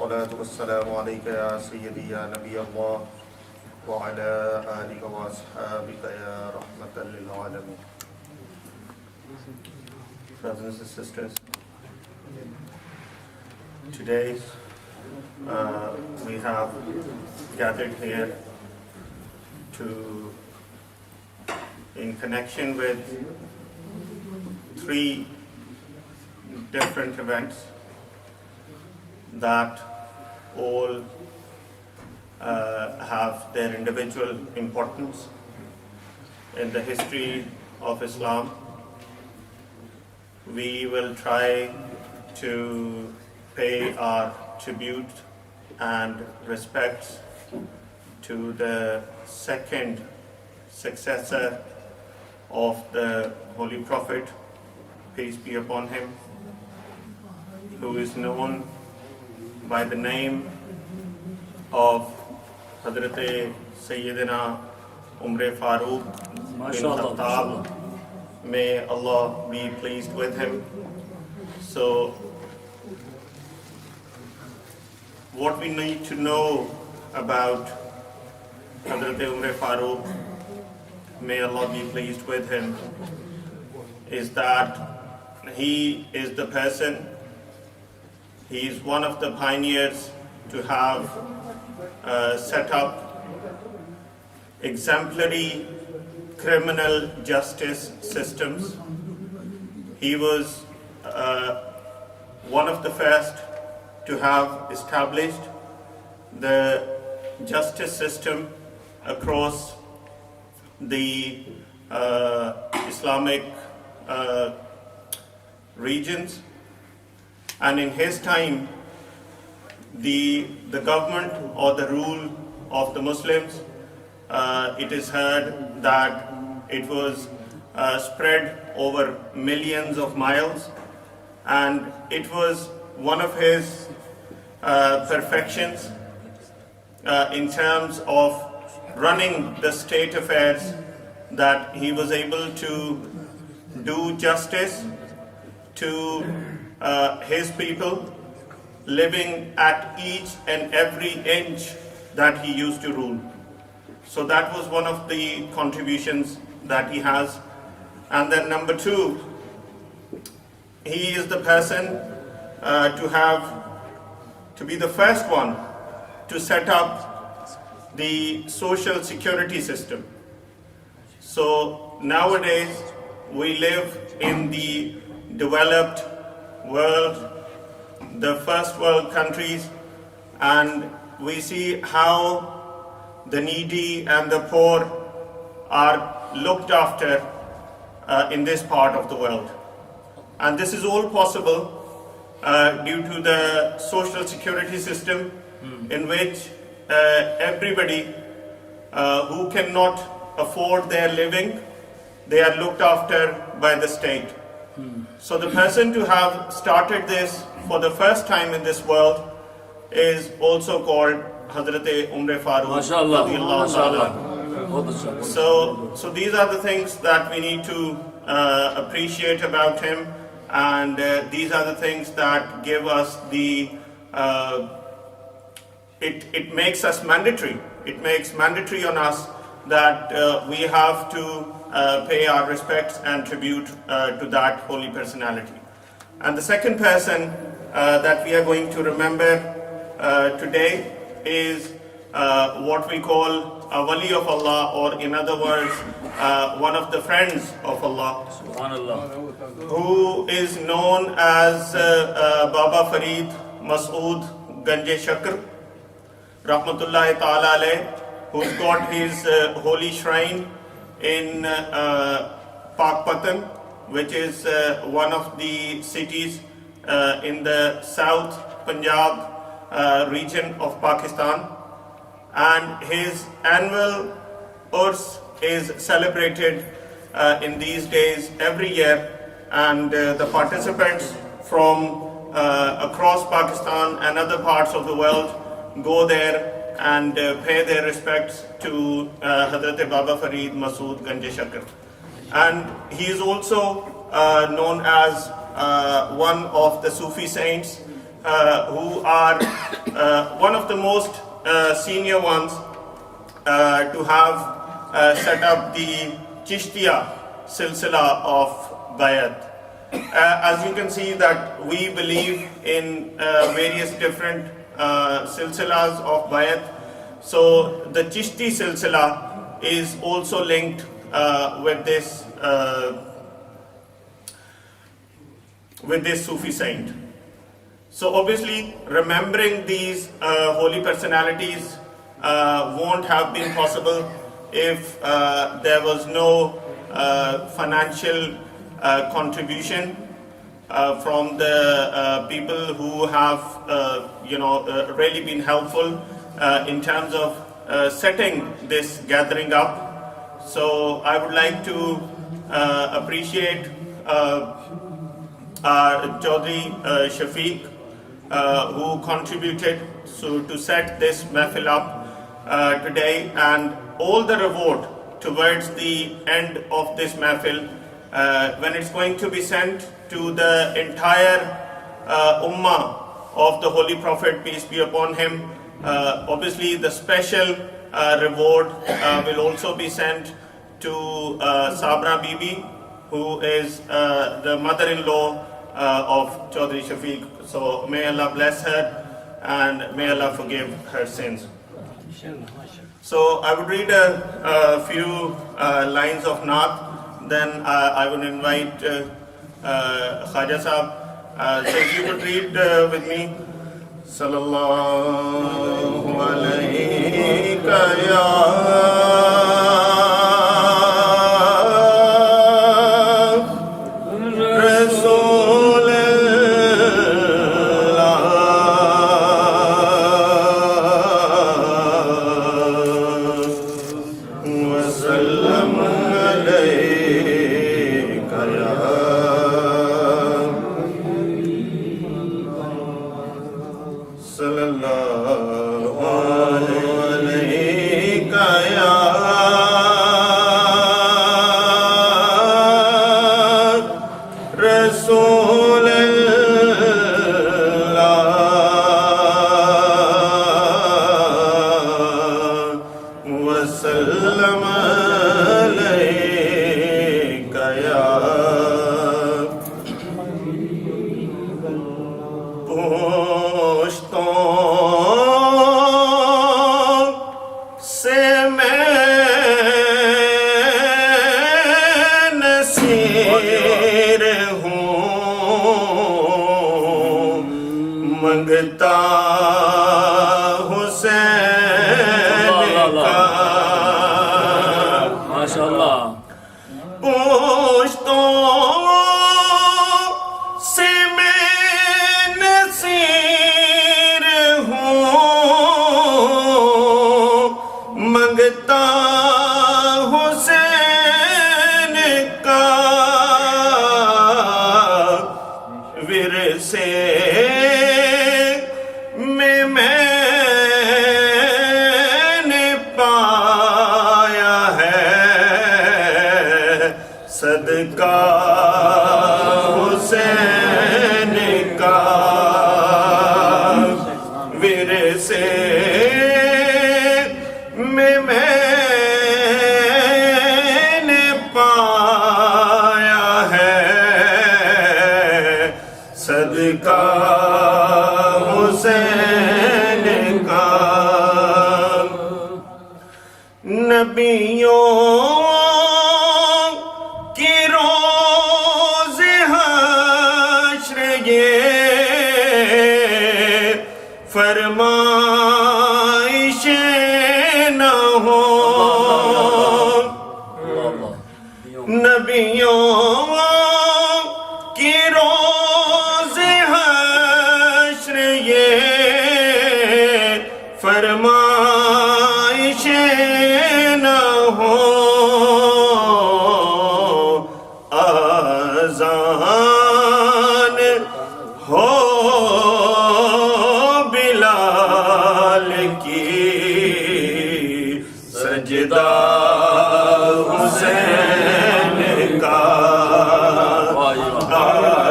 الصلاة والسلام عليك يا سيدي يا نبي الله وعلى آلك وأصحابك يا رحمة للعالمين. Brothers and sisters, today we have gathered here in connection with three different events that all have their individual importance in the history of Islam. We will try to pay our tribute and respects to the second successor of the Holy Prophet, peace be upon him, who is known by the name of Hazrat Sayyidina Umar Farooq bin Khattab. May Allah be pleased with him. So, what we need to know about Hazrat Umar Farooq, may Allah be pleased with him, is that he is the person, he is one of the pioneers to have set up exemplary criminal justice systems. He was one of the first to have established the justice system across the Islamic regions, and in his time the government or the rule of the Muslims, it is heard that it was spread over millions of miles, and it was one of his perfections in terms of running the state affairs, that he was able to do justice to his people, living at each and every inch that he used to rule. So that was one of the contributions that he has. And then number two, he is the person to be the first one to set up the social security system. So nowadays we live in the developed world, the first world countries, and we see how the needy and the poor are looked after in this part of the world. And this is all possible due to the social security system in which everybody who cannot afford their living, they are looked after by the state. So the person to have started this for the first time in this world is also called Hazrat Umar Farooq. So these are the things that we need to appreciate about him, and these are the things that give us it makes us mandatory. It makes mandatory on us that we have to pay our respects and tribute to that holy personality. And the second person that we are going to remember today is what we call a wali of Allah, or in other words, one of the friends of Allah, who is known as Baba Farid Masood Ganje Shakr, Rahmatullahi Ta'ala alayh, who's got his holy shrine in Pakpatan, which is one of the cities in the South Punjab region of Pakistan. And his annual Urs is celebrated in these days every year, and the participants from across Pakistan and other parts of the world go there and pay their respects to Hazrat Baba Farid Masood Ganje Shakr. And he is also known as one of the Sufi saints who are one of the most senior ones to have set up the Chishtiya Silsila of Bayat. As you can see that we believe in various different silsilas of Bayat. So the Chishti Silsila is also linked with this Sufi saint. So obviously remembering these holy personalities won't have been possible if there was no financial contribution from the people who have really been helpful in terms of setting this gathering up. So I would like to appreciate Chaudhry Shafiq, who contributed to set this mahfil up today, and all the reward towards the end of this mahfil, when it's going to be sent to the entire ummah of the Holy Prophet, peace be upon him. Obviously the special reward will also be sent to Sabra Bibi, who is the mother-in-law of Chaudhry Shafiq. So may Allah bless her and may Allah forgive her sins. So I would read a few lines of Naat, then I would invite Khaja Sahab. So if you could read with me. Sallallahu alayka ya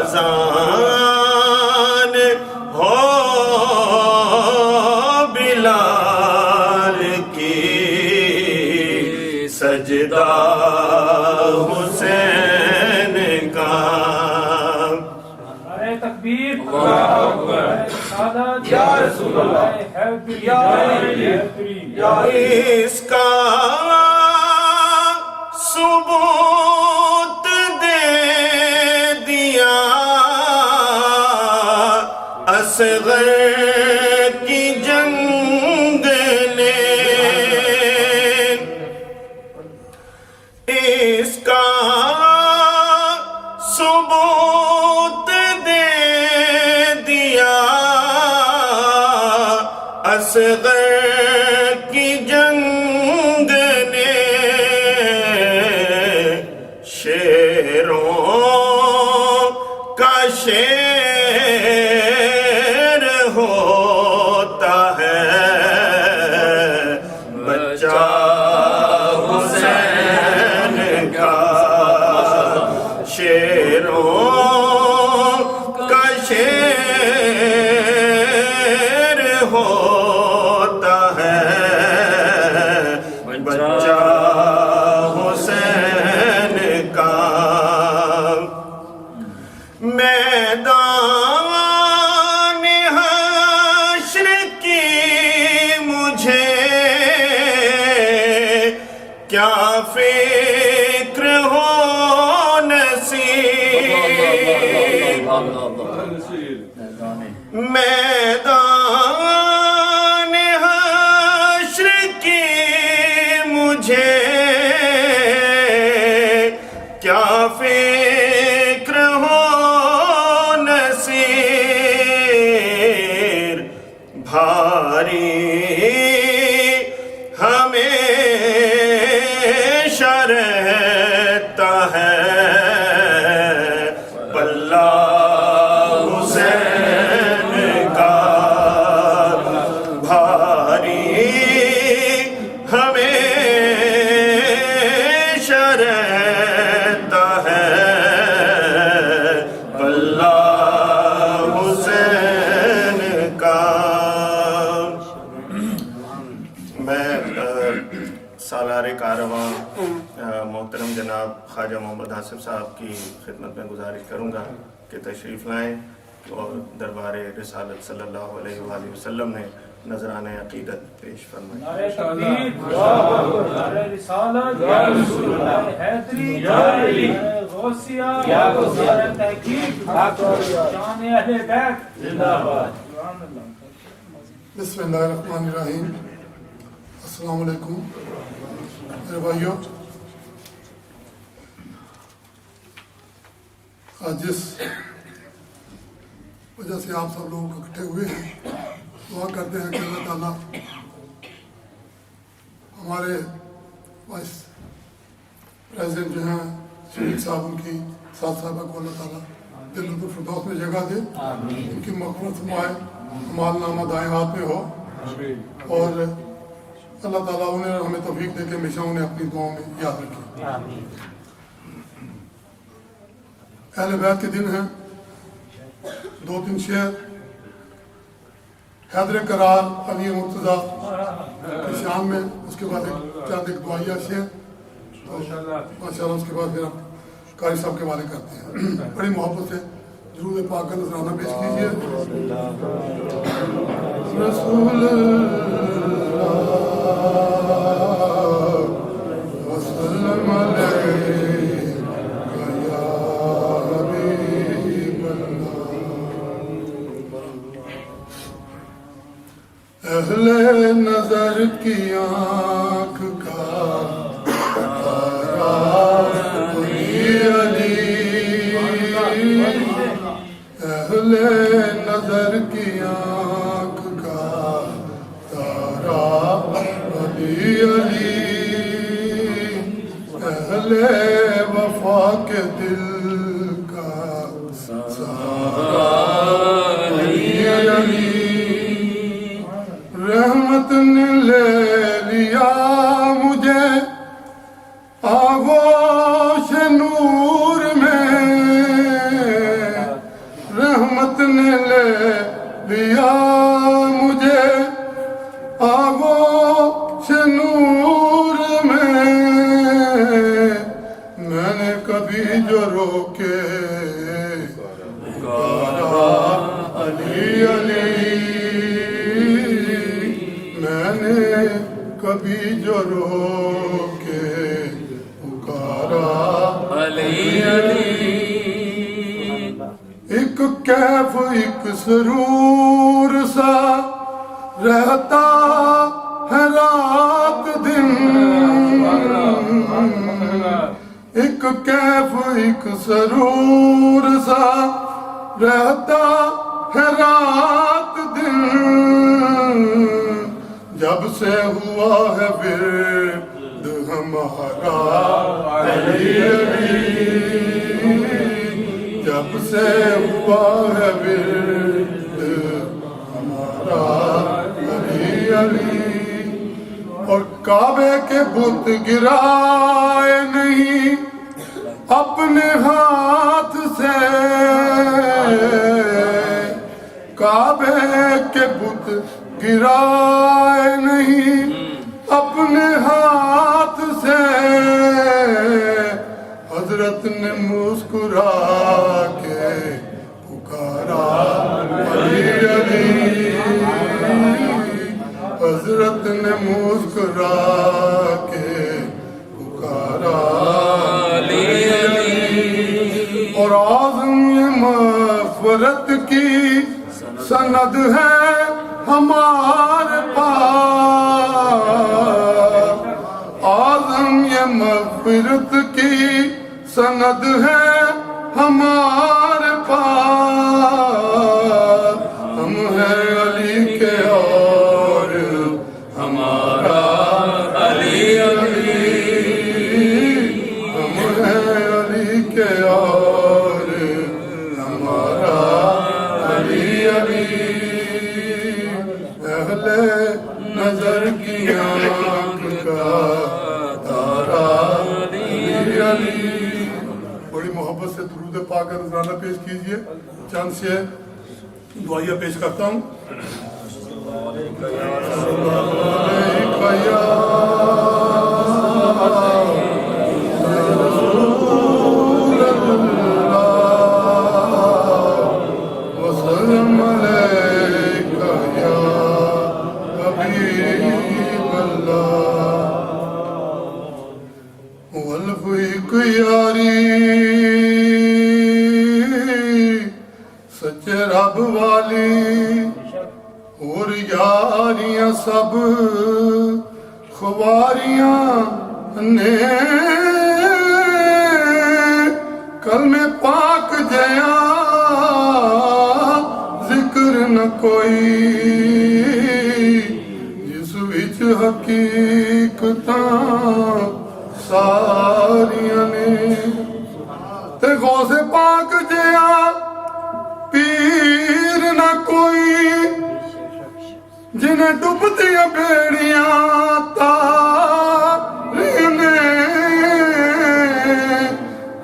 آزان ہو نعرہ تکبیر، اللہ اکبر، رسالت یا رسول اللہ، حیدری یا حیدری یا اس کا ثبوت دے دیا اصغر کی جنگ نے، اس کا ثبوت دے دیا اصغر کی جنگ نے، شیروں کا شیر ہوتا ہے بچہ حسین کا، شیروں کا شیر ہوتا ہے بچہ حسین کا، میدان حشر کی مجھے کیا فکر ہو نصیب، میدان حشر کی مجھے کیا فکر ہو نصیر، بھاری ہمیشہ رہتا ہے پلہ حسین کا، بھاری ہمیشہ رہتا ہے پلہ حسین کا۔ میں سالار کارواں محترم جناب خواجہ محمد آصف صاحب کی خدمت میں گزارش کروں گا کہ تشریف لائیں اور دربار رسالت صلی اللہ علیہ وآلہ وسلم نے نذرانہ عقیدت پیش فرمائیں۔ نعرہ تکبیر، اللہ اکبر، نعرہ رسالت یا رسول اللہ، حیدری یا علی، غوثیہ یا نعرہ تحقیق، شان اہل بیت زندہ باد۔ بسم اللہ الرحمن الرحیم۔ السلام علیکم میرے بھائیوں، آج جس وجہ سے آپ سب لوگ اکٹھے ہوئے ہیں، دعا کرتے ہیں کہ اللہ تعالیٰ ہمارے وائس پریزیڈنٹ جو ہیں شریف صاحب، ان کی ساتھ صاحبہ کو اللہ تعالیٰ جنت الفردوس میں جگہ دے، ان کی مغفرت فرمائے، اعمال نامہ دائیں ہاتھ میں ہو، اور اللہ تعالیٰ انہیں اور ہمیں توفیق دے کے ہمیشہ انہیں اپنی دعاؤں میں یاد رکھے۔ اہل بیت کے دن ہیں، 2-3 شعر حیدر قرار علی مرتضیٰ کی شان میں، اس کے بعد چند ایک دعائیہ شعر، ماشاءاللہ اس کے بعد پھر آپ قاری صاحب کے حوالے کرتے ہیں۔ بڑی محبت سے درود پاک کا نذرانہ پیش کیجیے۔ رسول وسلم علیکہ یا حبیب اللہ، اہل نظر کی آنکھ کا تارا علی، اہل نظر کی آنکھ کا تارا علی، اہل وفا کے دل کا سہارا علی، رحمت نے لے لیا مجھے آغوش نور میں، رحمت نے لے لیا مجھے آغوش نور میں، میں نے کبھی جو رو پکارا علی علی، میں نے کبھی جو رو کے پکارا علی علی، ایک کیف ایک سرور سا رہتا ہے رات دن، ایک کیف ایک سرور سا رہتا ہے رات دن، جب سے ہوا ہے ورد ہمارا علی علی، جب سے ہوا ہے ورد ہمارا علی علی، اور کعبے کے بت گرائے نہیں اپنے ہاتھ سے، کعبے کے بت گرائے نہیں اپنے ہاتھ سے، حضرت نے مسکرا کے پکارا علی علی، حضرت نے مسکرا کے پکارا علی علی، اور اعظم یہ مغفرت کی سند ہے ہمارے پاس، اعظم یہ مغفرت کی سند ہے ہمارے پاس، ہم ہیں علی کے اور ہمارا علی علی، ہم ہیں علی کے اور ہمارا علی علی، اہل نظر کی آنکھ کا تارا علی علی۔ بڑی محبت سے درود پاک نذرانہ پیش کیجئے، چند سے دعائیہ پیش کرتا ہوں۔ وسلم علیکہ یا حبیب اللہ، والف ایک یاری سچے رب والی، اور یاریاں سب خواریاں نے، کلمے پاک جیا ذکر نہ کوئی، جس وچ حقیقتاں ساریاں نے، تے غوث پاک جیا پیر نہ کوئی، جنہیں ڈوبدیاں بیڑیاں تاری نے،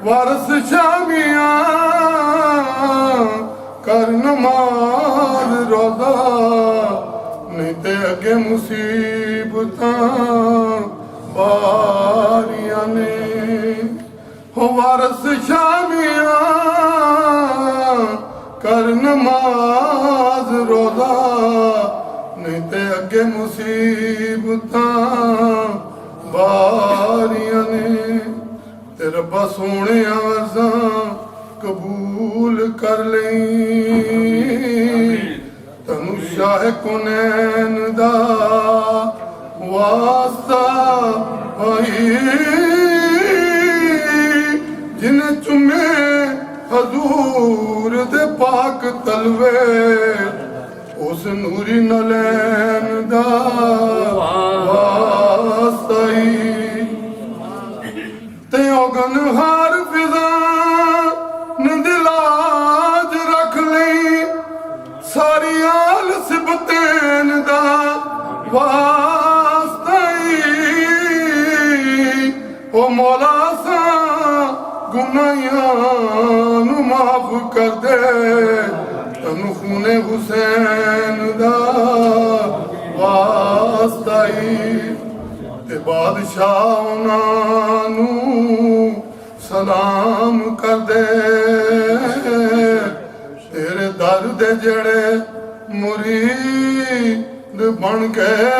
وارث شامیاں کر نماز روزہ، نہیں تے اگے مصیبتاں باریاں نے، ہو وارث شامیاں کر نماز روزہ، نہیں تے اگے مصیبتاں باریاں نے، تے ربا سونے عرضاں قبول کر لیں، تنو شاہ کنین دا واسطہ آئی، جنہیں چمے حضور دے پاک تلوے، اس نوری نلین دا واسطہ ہی، تے اوگن ہار فضا ندلاج رکھ لیں، ساری آل سبتین دا واسطہ ہی، او مولا سا گناہیاں نو معاف کر دے، تنو خون حسین دا واسطہ ہی، تے بادشاہ انہاں نو سلام کر دے، دے جڑے مرید بن گئے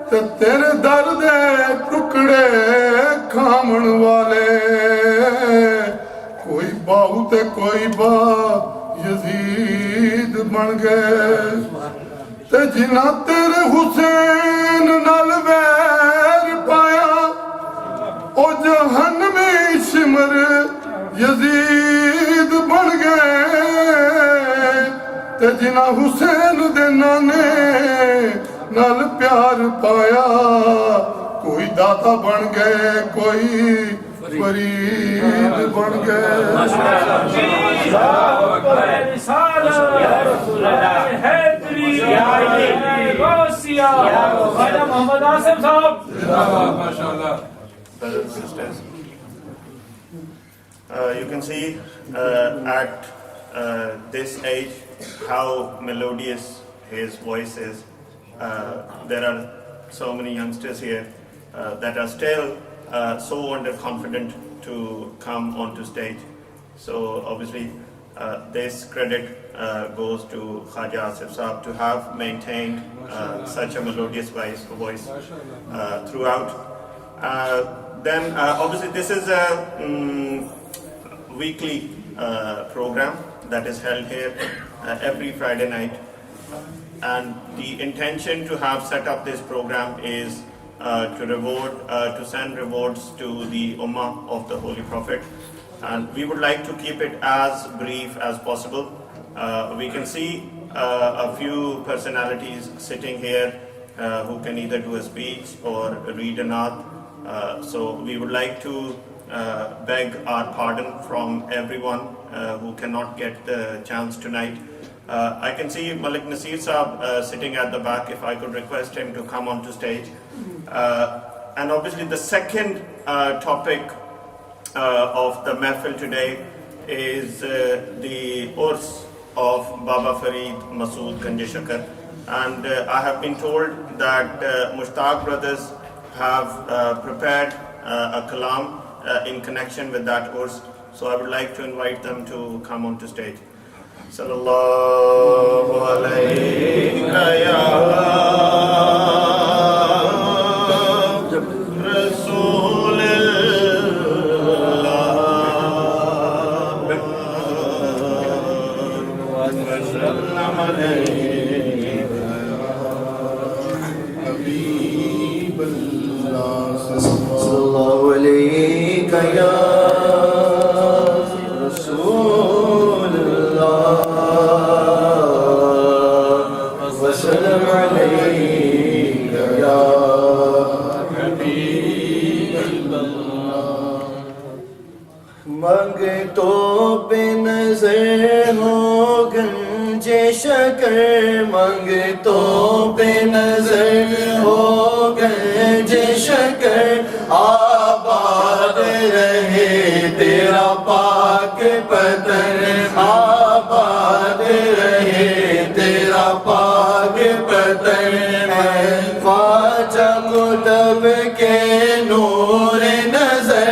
تے تیرے در دے ٹکڑے کھامن والے کوئی باہو تے کوئی با یزید بن گئے تے جنہ تیرے حسین نال ویر پایا او جہنمی شمر یزید بن گئے تے جنہ حسین دے نانے نال پیار پایا کوئی داتا بن گئے کوئی فرید بن گئے محمد آصف صاحب. Brothers and sisters, you can see at this age how melodious his voice is. There are so many youngsters here that are still so underconfident to come onto stage. So obviously this credit goes to Khaja Asif Saab to have maintained such a melodious voice throughout. Then obviously this is a weekly program that is held here every Friday night, and the intention to have set up this program is to send rewards to the Ummah of the Holy Prophet, and we would like to keep it as brief as possible. We can see a few personalities sitting here who can either do a speech or read a naat. So we would like to beg our pardon from everyone who cannot get the chance tonight. I can see Malik Nasir Saab sitting at the back. If I could request him to come onto stage. And obviously the second topic of the Mehfil today is the Urs of Baba Farid Masood Ganj Shakar. And I have been told that Mushtaq brothers have prepared a kalam in connection with that Urs. So I would like to invite them to come onto stage. Sallallahu alayhi ya منگتوں پہ نظر ہو گنج شکر منگتوں پہ نظر ہو گنج شکر آباد رہے تیرا پاک پتن آباد رہے تیرا پاک پتن خواجہ قطب کے نور نظر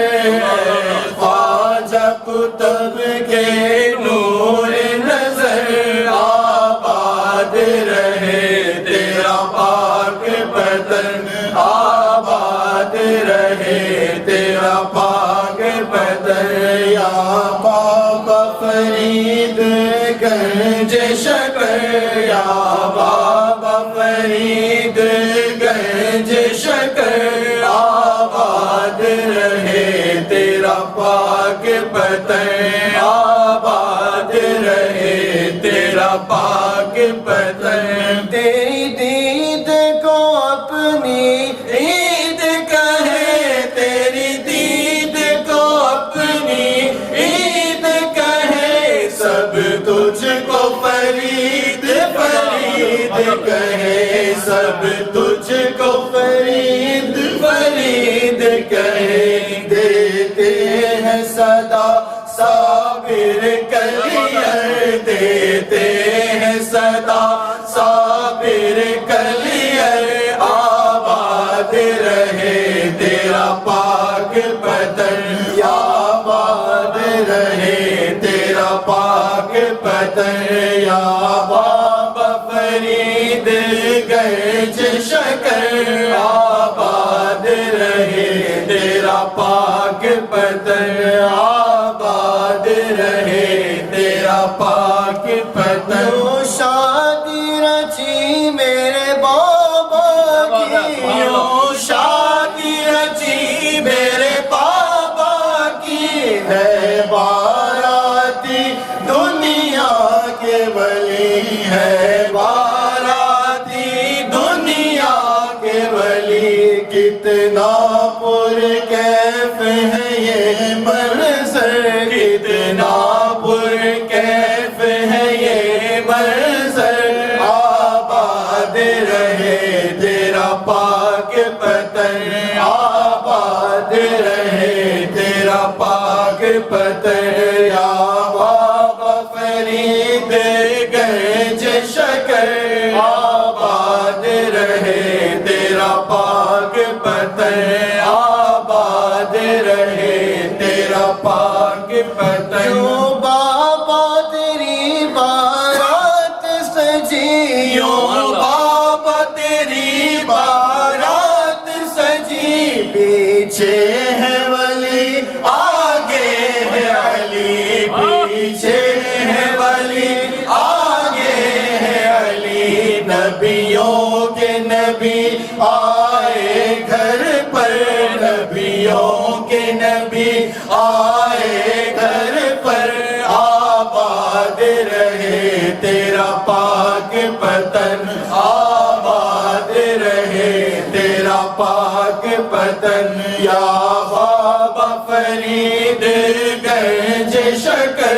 قطب کے نور نظر آباد رہے تیرا پاک پتن آباد رہے تیرا پاک پتن یا بابا فرید گنج شکر یا بابا فرید گنج شکر آباد رہے تیرا پاک پتن آباد رہے تیرا پاک پتن تیری دید کو اپنی عید کہے تیری دید کو اپنی عید کہے سب تجھ کو فرید فرید کہے سب تجھ کو فرید فرید کہے دیتے ہیں صدا صابر کلیئر دیتے ہیں صدا صابر کلیئر آباد رہے تیرا پاک پتن یا آباد رہے تیرا پاک پتن یا بابا فرید گنج شکر آباد رہے تیرا پاک پتن آباد رہے تیرا پاک پتن شادی رچی میرے بابا کی شادی رچی میرے بابا کی ہے باراتی دنیا کے ولی ہے باراتی دنیا کے ولی کتنا پر کیف ہے یہ منظر کتنا پر کیف ہے یہ منظر آباد رہے تیرا پاک پتن آباد رہے تیرا پاک پتن یا بابا فرید گنج شکر آباد رہے تیرا پاک پتن آباد رہے تیرا پاک پتن بابا تیری بارات سجی بابا تیری بارات سجی پیچھے ہے ولی آگے ہے علی پیچھے ہے ولی آگے ہے علی نبیوں کے نبی آئے گھر پر نبیوں کے نبی آئے گھر پر آباد رہے تیرا پاک پتن آباد رہے تیرا پاک پتن یا بابا فرید گنج شکر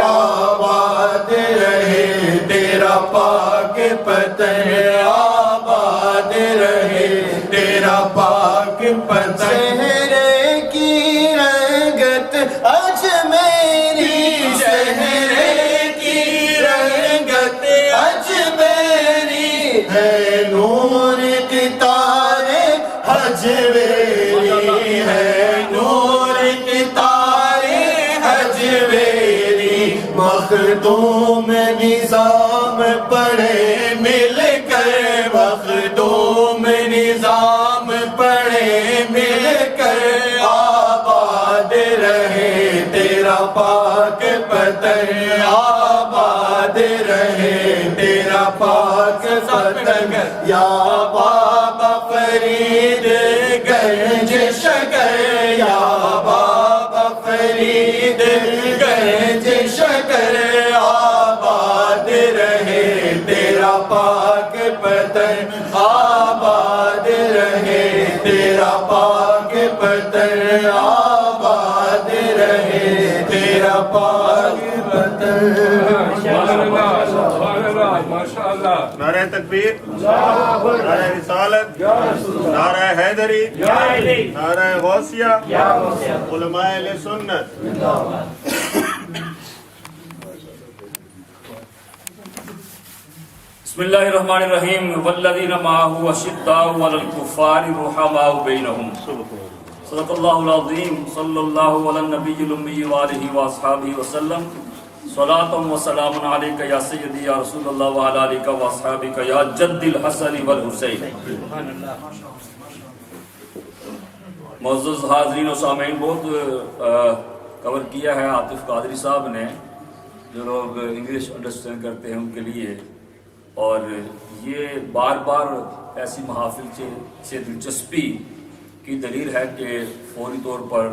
آباد رہے تیرا پاک پتن آباد رہے تیرا پاک پتن چہرے کی رنگت اجمیری چہرے کی رنگت اجمیری ہے نور کی تارے حجویری ہے نور کی تارے حجویری مخدوم نظام پڑھے مل کر مخدوم نظام پڑھے مل کر آباد رہے تیرا پاک پتن آباد رہے تیرا پاک پتن یا بابا فرید گنج شکر یا بابا فرید گنج شکر آباد رہے تیرا پاک پتن آباد رہے تیرا پاک پتن آباد رہے تیرا پاک پتن نعرہ تکبیر نعرہ رسالت نعرہ حیدری نعرہ غوثیہ علماء اہل سنت بسم اللہ الرحمن الرحیم والذین معه اشداء علی الکفار رحماء بینہم صدق اللہ العظیم صلی اللہ علی النبی الامی وآلہ واصحابہ وسلم صلاۃ و سلام علیک یا سیدی یا رسول اللہ وعلی آلک واصحابک یا جد الحسن والحسین. معزز حاضرین و سامعین، بہت کور کیا ہے عاطف قادری صاحب نے، جو لوگ انگلش انڈرسٹینڈ کرتے ہیں ان کے لیے، اور یہ بار بار ایسی محافل سے دلچسپی کی دلیل ہے کہ فوری طور پر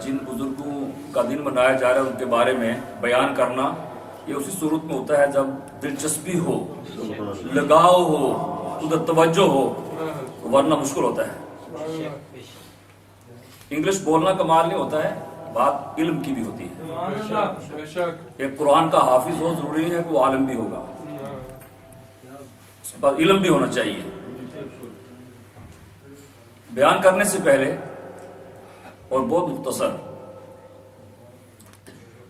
جن بزرگوں کا دن منایا جا رہا ہے ان کے بارے میں بیان کرنا یہ اسی صورت میں ہوتا ہے جب دلچسپی ہو، لگاؤ ہو، ادھر توجہ ہو، ورنہ مشکل ہوتا ہے. انگلش بولنا کمال نہیں ہوتا ہے، بات علم کی بھی ہوتی ہے. ایک قرآن کا حافظ ہو ضروری ہے کہ وہ عالم بھی ہوگا، اس کے بعد علم بھی ہونا چاہیے. بیان کرنے سے پہلے اور بہت مختصر،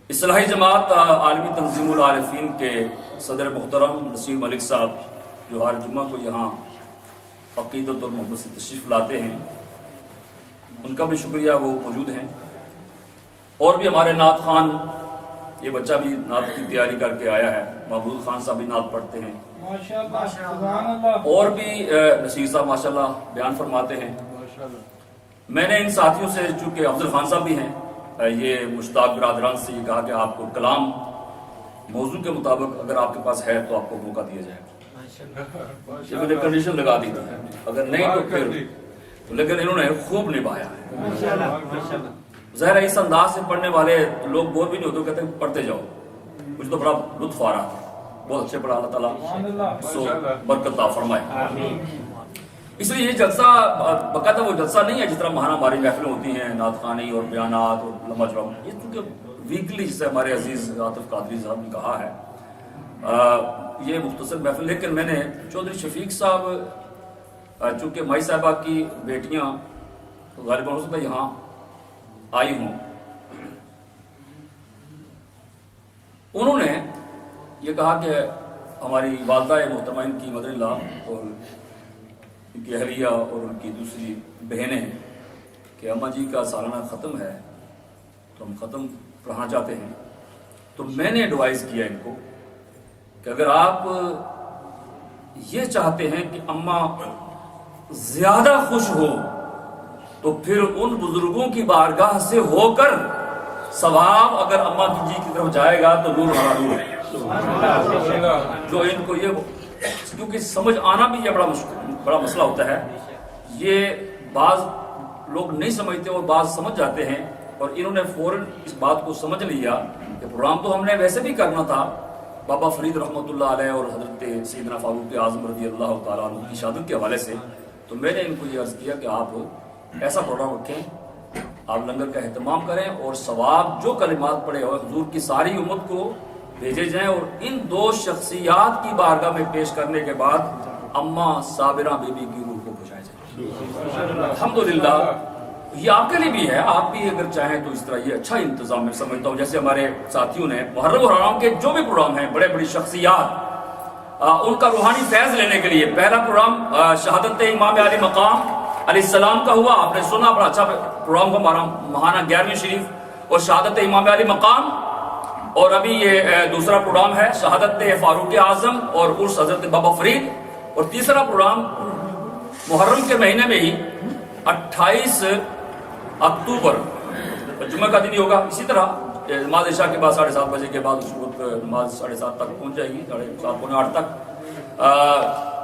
اصلاحی جماعت عالمی تنظیم العارفین کے صدر محترم نسیم ملک صاحب، جو ہر جمعہ کو یہاں عقیدت اور محبت سے تشریف لاتے ہیں، ان کا بھی شکریہ، وہ موجود ہیں. اور بھی ہمارے نعت خوان یہ بچہ بھی نعت کی تیاری کر کے آیا ہے، محبوب خان صاحب بھی نعت پڑھتے ہیں، ماشاءاللہ سبحان اللہ. اور بھی نصیر صاحب ماشاءاللہ بیان فرماتے ہیں. میں نے ان ساتھیوں سے، چونکہ افضل خان صاحب بھی ہیں، یہ مشتاق برادران سے یہ کہا کہ آپ کو کلام موضوع کے مطابق اگر آپ کے پاس ہے تو آپ کو موقع دیا جائے گا. یہ میں نے کنڈیشن لگا دی تھی، اگر نہیں تو پھر، لیکن انہوں نے خوب نبھایا ہے. ظاہر ہے اس انداز سے پڑھنے والے لوگ بور بھی نہیں ہوتے، کہتے ہیں پڑھتے جاؤ. مجھے تو بڑا لطف آ رہا تھا، بہت اچھے پڑھا. اللہ تعالیٰ سو برکت عطا فرمائے. اس لیے یہ جلسہ باقاعدہ وہ جلسہ نہیں ہے جس طرح ماہانہ ہماری محفلیں ہوتی ہیں، نعت خوانی اور بیانات اور لمبا چوڑا. یہ چونکہ ویکلی، جسے ہمارے عزیز عاطف قادری صاحب نے کہا ہے، یہ مختصر محفل. لیکن میں نے چودھری شفیق صاحب، چونکہ مائی صاحبہ کی بیٹیاں غالباً ہو سکتا ہے یہاں آئی ہوں، انہوں نے یہ کہا کہ ہماری والدہ محترمہ ان کی مدر اللہ اور ان کی اہلیہ اور ان کی دوسری بہنیں کہ اماں جی کا سالانہ ختم ہے تو ہم ختم پڑھانا چاہتے ہیں. تو میں نے ایڈوائز کیا ان کو کہ اگر آپ یہ چاہتے ہیں کہ اماں زیادہ خوش ہو تو پھر ان بزرگوں کی بارگاہ سے ہو کر ثواب اگر اماں جی کی طرف جائے گا تو نور ہمارا نور ہے. جو ان کو یہ، کیونکہ سمجھ آنا بھی یہ بڑا مسئلہ ہوتا ہے. یہ بعض لوگ نہیں سمجھتے اور بعض سمجھ جاتے ہیں، اور انہوں نے فوراً اس بات کو سمجھ لیا کہ پروگرام تو ہم نے ویسے بھی کرنا تھا بابا فرید رحمۃ اللہ علیہ اور حضرت سیدنا فاروق اعظم رضی اللہ تعالیٰ عنہ کی شہادت کے حوالے سے. تو میں نے ان کو یہ عرض کیا کہ آپ ایسا پروگرام رکھیں، آپ لنگر کا اہتمام کریں اور ثواب جو کلمات پڑھے اور حضور کی ساری امت کو بھیجے جائیں، اور ان دو شخصیات کی بارگاہ میں پیش کرنے کے بعد اماں صابرہ بی بی کی روح کو پہنچائے جائیں. الحمدللہ یہ آپ کے لیے بھی ہے، آپ بھی اگر چاہیں تو اس طرح یہ اچھا انتظام میں سمجھتا ہوں. جیسے ہمارے ساتھیوں نے محرم اور حرام کے جو بھی پروگرام ہیں، بڑے بڑی شخصیات، ان کا روحانی فیض لینے کے لیے پہلا پروگرام شہادت امام علی مقام علیہ السلام کا ہوا، آپ نے سنا، بڑا اچھا پروگرام ہوا ہمارا ماہانہ 11ویں شریف اور شہادت امام علی مقام. اور ابھی یہ دوسرا پروگرام ہے شہادت فاروق اعظم اور عرس حضرت بابا فرید. اور تیسرا پروگرام محرم کے مہینے میں ہی 28 اکتوبر جمعہ کا دن ہی ہوگا. اسی طرح نماز عشاء کے بعد 7:30 بجے کے بعد اس وقت نماز 7:30 تک پہنچ جائے گی، 7:30 پونے 8 تک.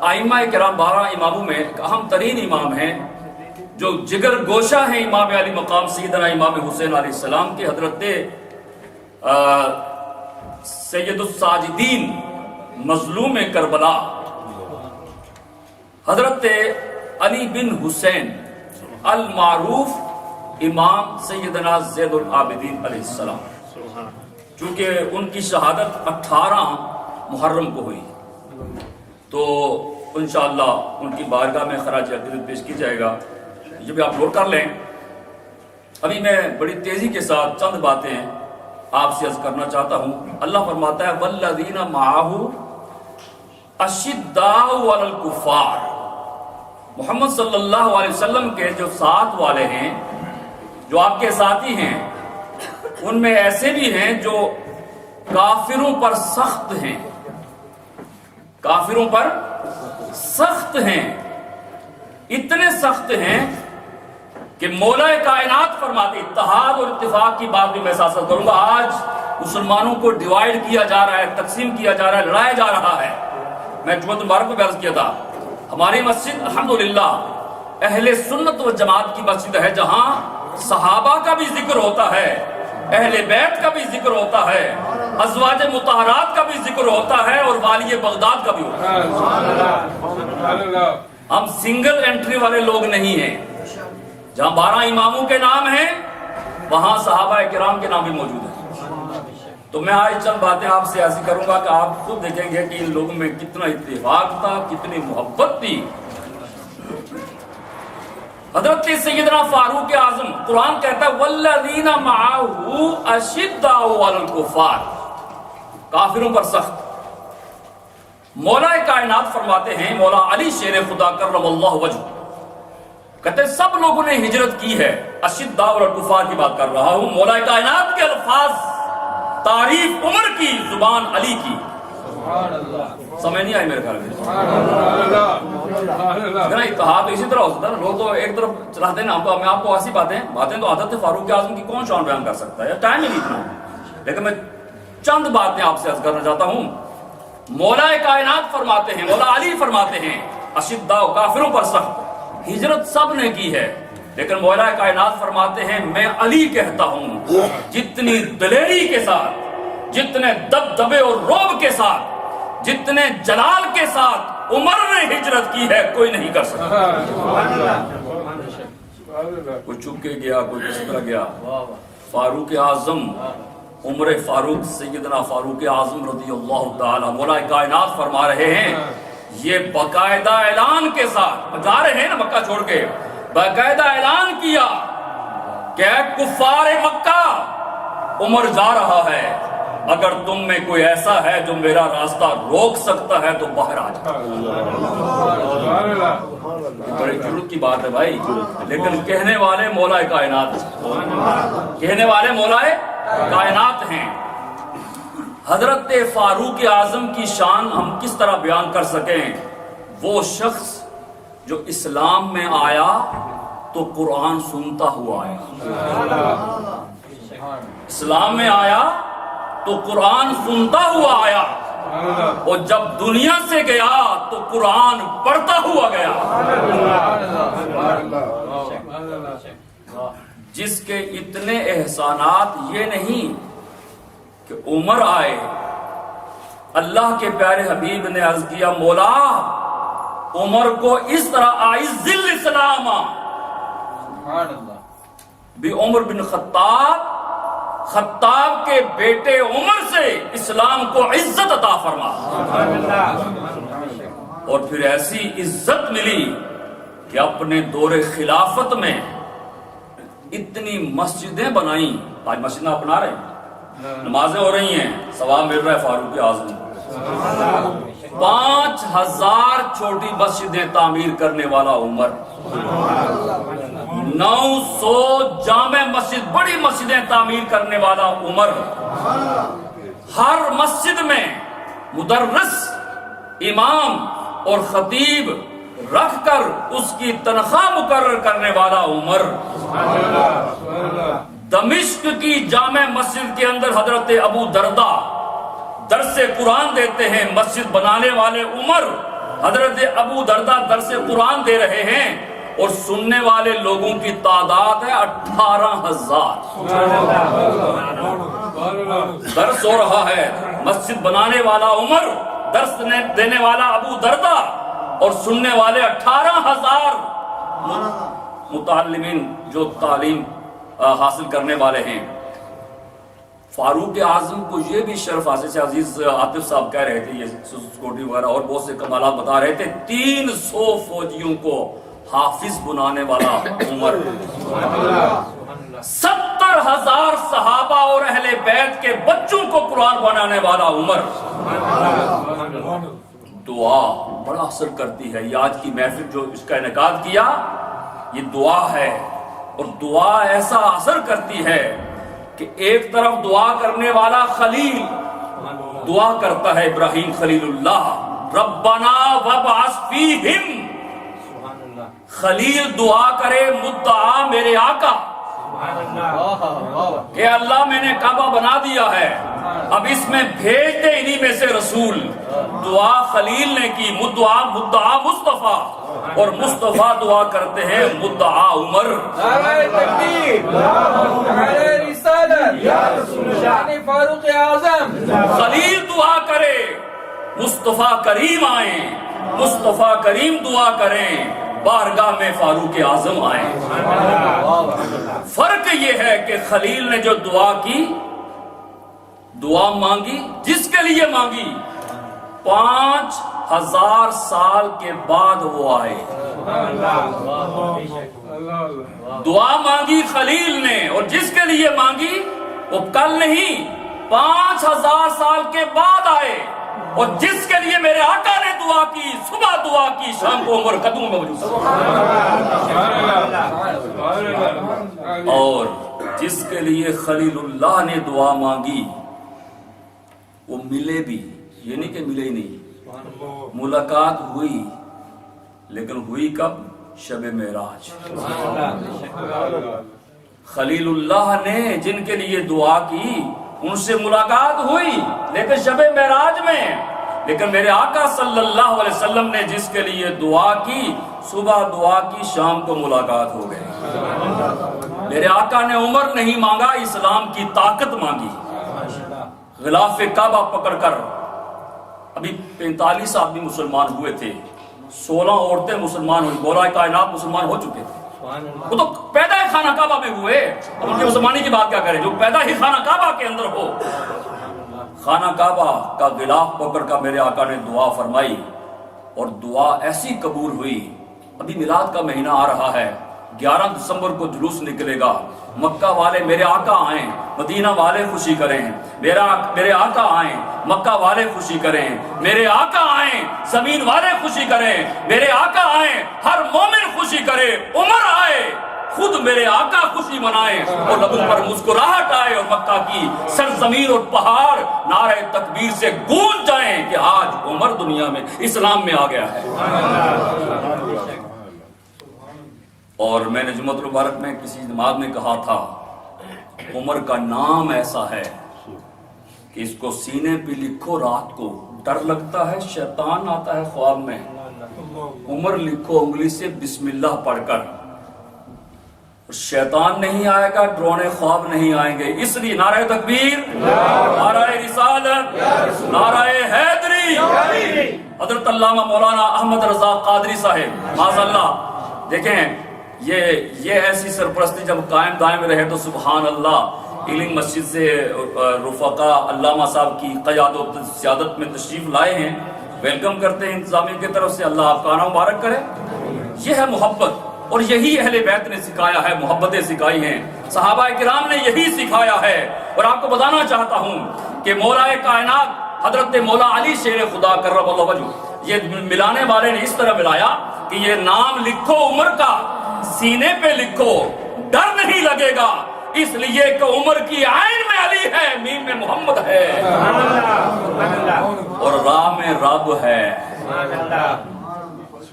ائمہ کرام 12 اماموں میں ایک اہم ترین امام ہیں جو جگر گوشہ ہیں امام علی مقام سیدنا امام حسین علیہ السلام کے، حضرت سید الساجدین مظلوم کربلا حضرت علی بن حسین المعروف امام سیدنا زید العابدین علیہ السلام. چونکہ ان کی شہادت 18 محرم کو ہوئی تو انشاءاللہ ان کی بارگاہ میں خراج عقیدت پیش کی جائے گا. یہ بھی آپ نوٹ کر لیں. ابھی میں بڑی تیزی کے ساتھ چند باتیں آپ سے عرض کرنا چاہتا ہوں. اللہ فرماتا ہے والذین معہ اشداء علی الکفار. محمد صلی اللہ علیہ وسلم کے جو ساتھ والے ہیں، جو آپ کے ساتھی ہیں، ان میں ایسے بھی ہیں جو کافروں پر سخت ہیں، کافروں پر سخت ہیں. اتنے سخت ہیں کہ مولا کائنات فرماتے، اتحاد اور اتفاق کی بات بھی میں ساتھ ساتھ کروں گا. آج مسلمانوں کو ڈیوائیڈ کیا جا رہا ہے، تقسیم کیا جا رہا ہے، لڑایا جا رہا ہے. میں جمعہ مبارک کو بھی عرض کیا تھا، ہماری مسجد الحمدللہ اہل سنت و جماعت کی مسجد ہے، جہاں صحابہ کا بھی ذکر ہوتا ہے، اہل بیت کا بھی ذکر ہوتا ہے، ازواج مطہرات کا بھی ذکر ہوتا ہے، اور والی بغداد کا بھی ہوتا ہے. ہم سنگل انٹری والے لوگ نہیں ہیں. جہاں 12 اماموں کے نام ہیں وہاں صحابہ کرام کے نام بھی موجود ہیں. تو میں آج چند باتیں آپ سے ایسی کروں گا کہ آپ خود دیکھیں گے کہ ان لوگوں میں کتنا اتفاق تھا، کتنی محبت تھی. حضرت سیدنا فاروق اعظم، قرآن کہتا ہے والذین معہ اشداء علی الکفار، کافروں پر سخت. مولا کائنات فرماتے ہیں، مولا علی شیر خدا کرم اللہ وجہ، کہتے ہیں سب لوگوں نے ہجرت کی ہے. اشداء علی الکفار کی بات کر رہا ہوں. مولا کائنات کے الفاظ تعریف عمر کی، زبان علی کی. سمجھ نہیں آئی میرے خیال میں؟ اگر اتحاد اسی طرح ہو سکتا ہے. لوگ تو ایک طرف چلاتے ہیں نا. میں آپ کو ایسی باتیں تو حضرت فاروق اعظم کی کون شان بیان کر سکتا ہے؟ ٹائم ہی نہیں اتنا. لیکن میں چند باتیں آپ سے عرض کرنا چاہتا ہوں. مولا کائنات فرماتے ہیں، مولا علی فرماتے ہیں اشداء کافروں پر سخت. ہجرت سب نے کی ہے، لیکن مولا کائنات فرماتے ہیں میں علی کہتا ہوں جتنی دلیری کے ساتھ، جتنے دبدبے اور رعب کے ساتھ، جتنے جلال کے ساتھ عمر نے ہجرت کی ہے کوئی نہیں کر سکتا. کوئی چھپ کے گیا، کوئی کسی طرح گیا. فاروق اعظم عمر فاروق سیدنا فاروق اعظم رضی اللہ تعالی مولا کائنات فرما رہے ہیں یہ باقاعدہ اعلان کے ساتھ جا رہے ہیں نا مکہ چھوڑ کے، باقاعدہ اعلان کیا کہ اے کفار مکہ عمر جا رہا ہے، اگر تم میں کوئی ایسا ہے جو میرا راستہ روک سکتا ہے تو باہر آ جائے. بڑی ضرورت کی بات ہے بھائی. لیکن کہنے والے مولا کائنات، کہنے والے مولا کائنات ہیں. حضرت فاروق اعظم کی شان ہم کس طرح بیان کر سکیں؟ وہ شخص جو اسلام میں آیا تو قرآن سنتا ہوا آیا. اسلام میں آیا تو قرآن سنتا ہوا آیا، اور جب دنیا سے گیا تو قرآن پڑھتا ہوا گیا. جس کے اتنے احسانات یہ نہیں کہ عمر آئے. اللہ کے پیارے حبیب نے عرض کیا مولا عمر کو اس طرح اعز الاسلام بھی عمر بن خطاب کے بیٹے عمر سے اسلام کو عزت عطا فرما. اور پھر ایسی عزت ملی کہ اپنے دور خلافت میں اتنی مسجدیں بنائیں. آج مسجدیں اپنا رہے ہیں، نمازیں ہو رہی ہیں، ثواب مل رہا ہے. فاروق اعظم 5000 چھوٹی مسجدیں تعمیر کرنے والا عمر، 900 جامع مسجد بڑی مسجدیں تعمیر کرنے والا عمر، ہر مسجد میں مدرس، امام اور خطیب رکھ کر اس کی تنخواہ مقرر کرنے والا عمر. دمشق کی جامع مسجد کے اندر حضرت ابو دردہ درس قرآن دیتے ہیں. مسجد بنانے والے عمر، حضرت ابو دردہ درس قرآن دے رہے ہیں اور سننے والے لوگوں کی تعداد ہے 18,000. درس ہو رہا ہے، مسجد بنانے والا عمر، درس دینے والا ابو دردہ اور سننے والے 18,000 متعلمین جو تعلیم حاصل کرنے والے ہیں. فاروق اعظم کو یہ بھی شرف حاصل سے عزیز عاطف صاحب کہہ رہے تھے، یہ سیکورٹی وغیرہ اور بہت سے کمالات بتا رہے تھے. 300 فوجیوں کو حافظ بنانے والا عمر، 70,000 صحابہ اور اہل بیت کے بچوں کو قرآن بنانے والا عمر. دعا بڑا اثر کرتی ہے. یہ آج کی محفل جو اس کا انعقاد کیا یہ دعا ہے، اور دعا ایسا اثر کرتی ہے کہ ایک طرف دعا کرنے والا خلیل دعا کرتا ہے، ابراہیم خلیل اللہ، ربنا وابعث فیہم. خلیل دعا کرے مدعا میرے آقا کہ اللہ میں نے کعبہ بنا دیا ہے، اب اس میں بھیج دے انہی میں سے رسول. دعا خلیل نے کی، مدعا مصطفیٰ، اور مصطفیٰ دعا کرتے ہیں مدعا عمر. نعرہ تکبیر، نعرہ رسالت، شان فاروق اعظم. خلیل دعا کرے مصطفیٰ کریم آئیں، مصطفیٰ کریم دعا کریں بارگاہ میں فاروق اعظم آئیں. فرق یہ ہے کہ خلیل نے جو دعا کی، دعا مانگی، جس کے لیے مانگی 5000 سال کے بعد وہ آئے. دعا مانگی خلیل نے اور جس کے لیے مانگی وہ کل نہیں 5000 سال کے بعد آئے. اور جس کے لیے میرے آقا نے دعا کی، صبح دعا کی، شام کو عمر قدموں میں موجود. اور جس کے لیے خلیل اللہ نے دعا مانگی وہ ملے بھی، یہ نہیں کہ ملے ہی نہیں، ملاقات ہوئی، لیکن ہوئی کب؟ شب معراج۔ خلیل اللہ نے جن کے لیے دعا کی ان سے ملاقات ہوئی لیکن شب معراج میں، لیکن میرے آقا صلی اللہ علیہ وسلم نے جس کے لیے دعا کی، صبح دعا کی، شام کو ملاقات ہو گئی۔ میرے آقا نے عمر نہیں مانگا، اسلام کی طاقت مانگی۔ غلاف کعبہ پکڑ کر، ابھی 45 آدمی مسلمان ہوئے تھے، 16 عورتیں مسلمان ہوئی، بولا کائنات مسلمان ہو چکے تھے۔ وہ تو پیدا ہی خانہ کعبہ میں ہوئے، اب ان کی مسلمانی کی بات کیا کریں، جو پیدا ہی خانہ کعبہ کے اندر ہو۔ خانہ کعبہ کا غلاف پکڑ کر میرے آقا نے دعا فرمائی، اور دعا ایسی قبول ہوئی۔ ابھی میلاد کا مہینہ آ رہا ہے، 11 دسمبر کو جلوس نکلے گا، مکہ والے میرے آقا آئیں، مدینہ والے خوشی کریں، میرے آقا آئیں، مکہ والے خوشی کریں، میرے آقا آئیں، زمین والے خوشی کریں، میرے آقا آئیں، ہر مومن خوشی کرے، عمر آئے، خود میرے آقا خوشی منائیں، اور لبوں پر مسکراہٹ آئے، اور مکہ کی سرزمین اور پہاڑ نعرہ تکبیر سے گونج جائیں کہ آج عمر دنیا میں اسلام میں آ گیا ہے۔ اور میں نے جمعۃ المبارک میں کسی نماز میں کہا تھا، عمر کا نام ایسا ہے کہ اس کو سینے پہ لکھو، رات کو ڈر لگتا ہے، شیطان آتا ہے خواب میں، عمر لکھو انگلی سے بسم اللہ پڑھ کر، شیطان نہیں آئے گا، ڈرونے خواب نہیں آئیں گے۔ اس لیے نعرہ تکبیر، نعرہ رسالت، نعرہ حیدری۔ حضرت علامہ مولانا احمد رضا قادری صاحب معاذ اللہ، دیکھیں یہ ایسی سرپرستی جب قائم دائم رہے تو سبحان اللہ، ایلنگ مسجد سے رفقا علامہ صاحب کی قیادت و سیادت میں تشریف لائے ہیں، ویلکم کرتے ہیں انتظامیہ کی طرف سے، اللہ آپ کا آنا مبارک کرے۔ یہ ہے محبت، اور یہی اہل بیت نے سکھایا ہے، محبتیں سکھائی ہیں، صحابہ کرام نے یہی سکھایا ہے۔ اور آپ کو بتانا چاہتا ہوں کہ مولا کائنات حضرت مولا علی شیر خدا کرم اللہ وجہ، یہ ملانے والے نے اس طرح ملایا کہ یہ نام لکھو عمر کا، سینے پہ لکھو، ڈر نہیں لگے گا، اس لیے کہ عمر کی عین میں علی ہے، میم میں محمد ہے، اور راہ میں رب ہے۔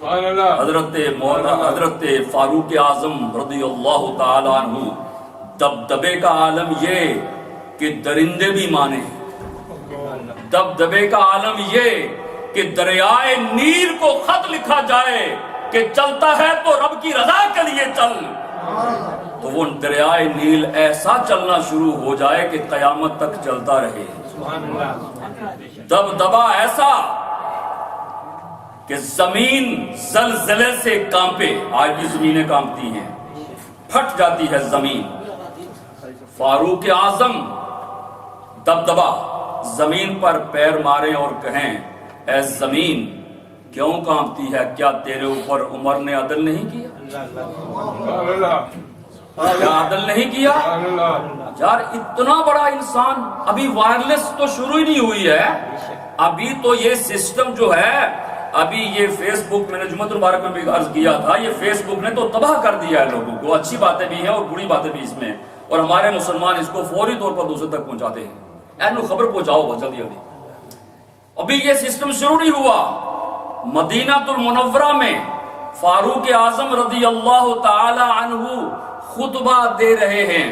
حضرت فاروق اعظم رضی اللہ تعالی عنہ، دبدبے کا عالم یہ کہ درندے بھی مانے، دبدبے کا عالم یہ کہ دریائے نیل کو خط لکھا جائے کہ چلتا ہے تو رب کی رضا کے لیے چل، تو وہ دریائے نیل ایسا چلنا شروع ہو جائے کہ قیامت تک چلتا رہے۔ دبدبا ایسا کہ زمین زلزلے سے کانپے، آج بھی زمینیں کانپتی ہیں، پھٹ جاتی ہے زمین۔ فاروق اعظم دبدبا، زمین پر پیر مارے اور کہیں اے زمین کیوں کانپتی ہے، کیا تیرے اوپر عمر نے عدل نہیں کیا؟ کیا عدل نہیں کیا؟ یار اتنا بڑا انسان، ابھی وائرلیس تو شروع ہی نہیں ہوئی ہے، ابھی تو یہ سسٹم جو ہے، ابھی یہ فیس بک، میں نے جمعۃ المبارک میں بھی عرض کیا تھا، یہ فیس بک نے تو تباہ کر دیا ہے لوگوں کو، اچھی باتیں بھی ہیں اور بری باتیں بھی اس میں، اور ہمارے مسلمان اس کو فوری طور پر دوسرے تک پہنچاتے ہیں، اینو خبر پہنچاؤ بس جلدی جلدی۔ ابھی یہ سسٹم شروع نہیں ہوا، مدینہ المنورہ میں فاروق اعظم رضی اللہ تعالی عنہ خطبہ دے رہے ہیں،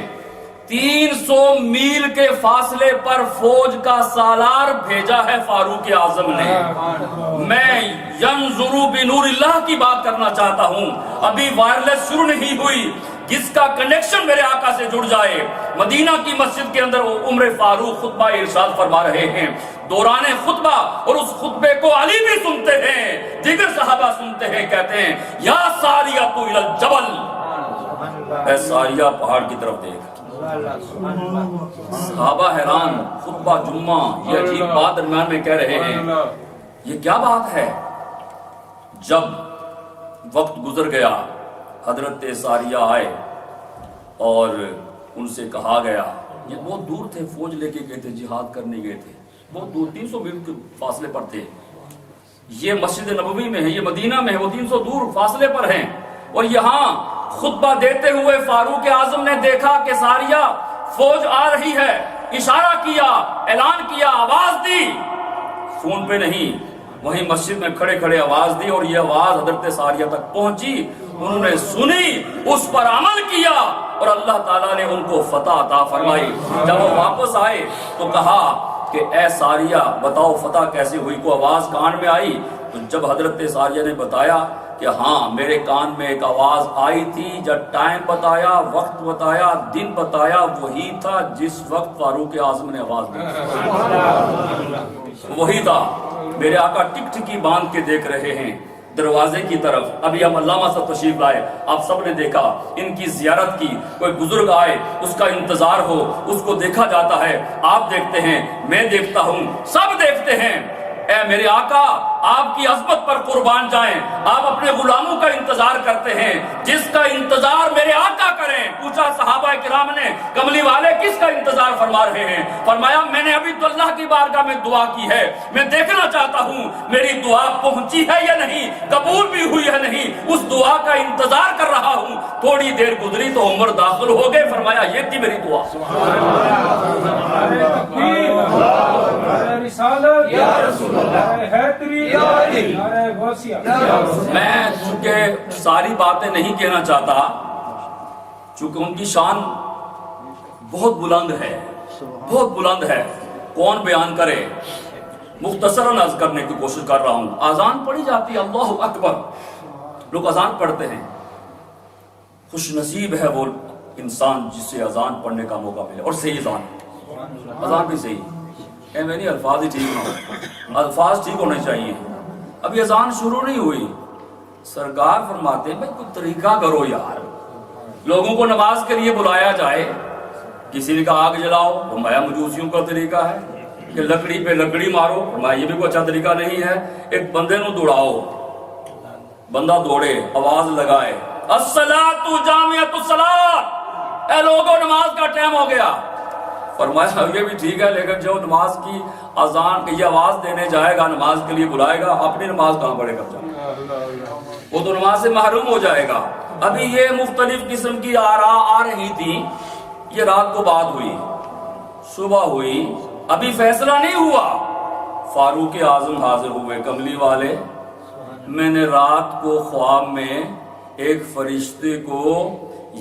300 میل کے فاصلے پر فوج کا سالار بھیجا ہے فاروق اعظم نے۔ میں ینظروا بنور اللہ کی بات کرنا چاہتا ہوں، ابھی وائرلیس شروع نہیں ہوئی، جس کا کنیکشن میرے آقا سے جڑ جائے۔ مدینہ کی مسجد کے اندر عمر فاروق خطبہ ارشاد فرما رہے ہیں، دوران خطبہ، اور اس خطبے کو علی بھی سنتے ہیں، دیگر صحابہ سنتے ہیں، کہتے ہیں یا ساریہ تو الی الجبل، اے ساریہ پہاڑ کی طرف دیکھ۔ صحابہ حیران، خطبہ جمعہ، یہ عجیب بات درمیان میں کہہ رہے ہیں، یہ کیا بات ہے؟ جب وقت گزر گیا، حضرت ساریہ آئے اور ان سے کہا گیا، یہ بہت دور تھے، فوج لے کے گئے تھے، جہاد کرنے گئے تھے، بہت دور، 300 میل کے فاصلے پر تھے، یہ مسجد نبوی میں ہے، یہ مدینہ میں ہے، وہ 300 دور فاصلے پر ہیں، اور یہاں خطبہ دیتے ہوئے فاروق اعظم نے دیکھا کہ ساریہ فوج آ رہی ہے، اشارہ کیا، اعلان کیا، آواز دی، فون پہ نہیں، وہیں مسجد میں کھڑے کھڑے آواز دی، اور یہ آواز حضرت ساریہ تک پہنچی، انہوں نے سنی، اس پر عمل کیا، اور اللہ تعالیٰ نے ان کو فتح عطا فرمائی۔ جب وہ واپس آئے تو کہا کہ اے ساریہ بتاؤ فتح کیسے ہوئی؟ کو آواز کان میں آئی؟ تو جب حضرت ساریہ نے بتایا کہ ہاں میرے کان میں ایک آواز آئی تھی، جب ٹائم بتایا، وقت بتایا، دن بتایا، وہی تھا جس وقت فاروق اعظم نے آواز دی، وہی تھا۔ میرے آقا ٹک ٹکی باندھ کے دیکھ رہے ہیں دروازے کی طرف۔ ابھی ہم علامہ صاحب تشریف لائے، آپ سب نے دیکھا، ان کی زیارت کی، کوئی بزرگ آئے اس کا انتظار ہو، اس کو دیکھا جاتا ہے، آپ دیکھتے ہیں، میں دیکھتا ہوں، سب دیکھتے ہیں۔ اے میرے آقا آپ کی عظمت پر قربان جائیں، آپ اپنے غلاموں کا انتظار کرتے ہیں، جس کا انتظار میرے آقا کریں۔ پوچھا صحابہ کرام نے کملی والے کس کا انتظار فرما رہے ہیں؟ فرمایا میں نے ابھی تو اللہ کی بارگاہ میں دعا کی ہے، میں دیکھنا چاہتا ہوں میری دعا پہنچی ہے یا نہیں، قبول بھی ہوئی ہے نہیں، اس دعا کا انتظار کر رہا ہوں۔ تھوڑی دیر گزری تو عمر داخل ہو گئے، فرمایا یہ تھی میری دعا۔ یا رسول میں چونکہ ساری باتیں نہیں کہنا چاہتا، چونکہ ان کی شان بہت بلند ہے، بہت بلند ہے، کون بیان کرے؟ مختصراً عرض کرنے کی کوشش کر رہا ہوں۔ اذان پڑھی جاتی ہے، اللہ اکبر، لوگ اذان پڑھتے ہیں، خوش نصیب ہے وہ انسان جسے اذان پڑھنے کا موقع ملے، اور صحیح اذان بھی صحیح۔ میں نہیں، الفاظ ہی ٹھیک نہ ہو، الفاظ ٹھیک ہونے چاہیے۔ ابھی اذان شروع نہیں ہوئی، سرکار فرماتے ہیں بھائی کوئی طریقہ کرو یار، لوگوں کو نماز کے لیے بلایا جائے۔ کسی نے کہا آگ جلاؤ، فرمایا مجوسیوں کا طریقہ ہے، کہ لکڑی پہ لکڑی مارو، فرمایا یہ بھی کوئی اچھا طریقہ نہیں ہے۔ ایک بندے نو دوڑاؤ، بندہ دوڑے، آواز لگائے، الصلاۃ جامعۃ الصلاۃ، اے لوگوں نماز کا ٹائم ہو گیا۔ فرمایا یہ بھی ٹھیک ہے، لیکن جو نماز کی اذان کی آواز دینے جائے گا، نماز کے لیے بلائے گا، اپنی نماز کہاں پڑھے گا؟ وہ تو نماز سے محروم ہو جائے گا۔ ابھی یہ مختلف قسم کی آراء آ رہی تھی، یہ رات کو بات ہوئی، صبح ہوئی، ابھی فیصلہ نہیں ہوا۔ فاروق اعظم حاضر ہوئے، کملی والے میں نے رات کو خواب میں ایک فرشتے کو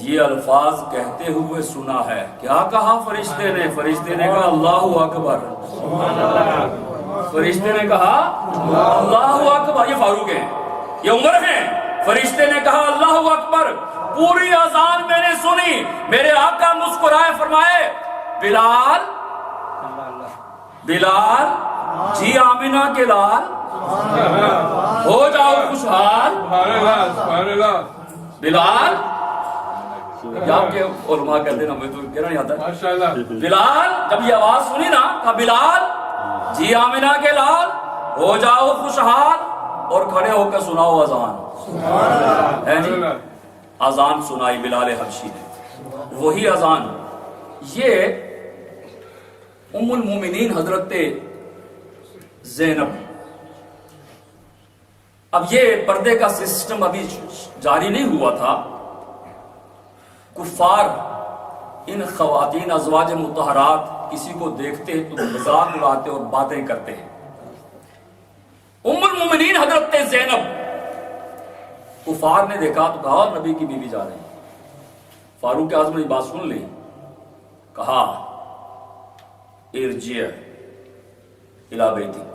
یہ الفاظ کہتے ہوئے سنا ہے۔ کیا کہا فرشتے نے؟ فرشتے نے کہا اللہ اکبر، فرشتے نے کہا اللہ اکبر۔ یہ فاروق ہیں، یہ عمر ہیں۔ فرشتے نے کہا اللہ اکبر، پوری اذان میں نے سنی۔ میرے آقا مسکرائے، فرمائے بلال، بلال جی آمینہ کے لال، ہو جاؤ خوشحال۔ بلال، آپ کے علماء کہتے ہیں نا، میں تو کہنا نہیں آتا۔ بلال جب یہ آواز سنی نا، کہا بلال جی آمینہ کے لال، ہو جاؤ خوشحال، اور کھڑے ہو کے سناؤ اذان۔ اذان سنائی بلال حبشی نے، وہی اذان۔ یہ ام المومنین حضرت زینب، اب یہ پردے کا سسٹم ابھی جاری نہیں ہوا تھا، کفار ان خواتین ازواج مطہرات کسی کو دیکھتے تو مذاق اڑاتے اور باتیں کرتے ہیں۔ ام المومنین حضرت زینب، کفار نے دیکھا تو کہا نبی کی بیوی جا رہی ہے۔ فاروق اعظم نے بات سن لی، کہا ارجع الی بیتک،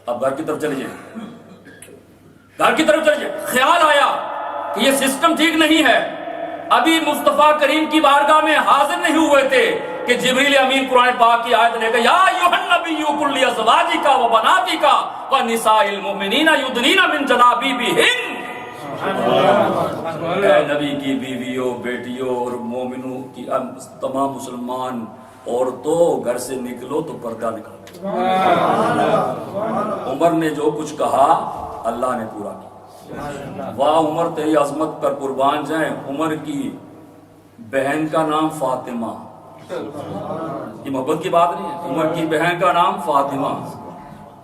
اب گھر کی طرف چلے جائیں، گھر کی طرف چلے جائیں۔ خیال آیا کہ یہ سسٹم ٹھیک نہیں ہے، ابھی مصطفیٰ کریم کی بارگاہ میں حاضر نہیں ہوئے تھے کہ جبریل امین قرآن پاک کی آیت لے کر یا ایھا النبی قل لازواجک و بناتک و نساء المؤمنین یدنین من جلابیبہن، اے نبی کی بیویوں، بیٹیوں اور مومنوں کی تمام مسلمان عورتوں، گھر سے نکلو تو پردہ نکالو۔ عمر نے جو کچھ کہا اللہ نے پورا کیا۔ واہ عمر تیری عظمت پر قربان جائیں۔ عمر کی بہن کا نام فاطمہ، یہ محبت کی بات نہیں ہے، عمر کی بہن کا نام فاطمہ،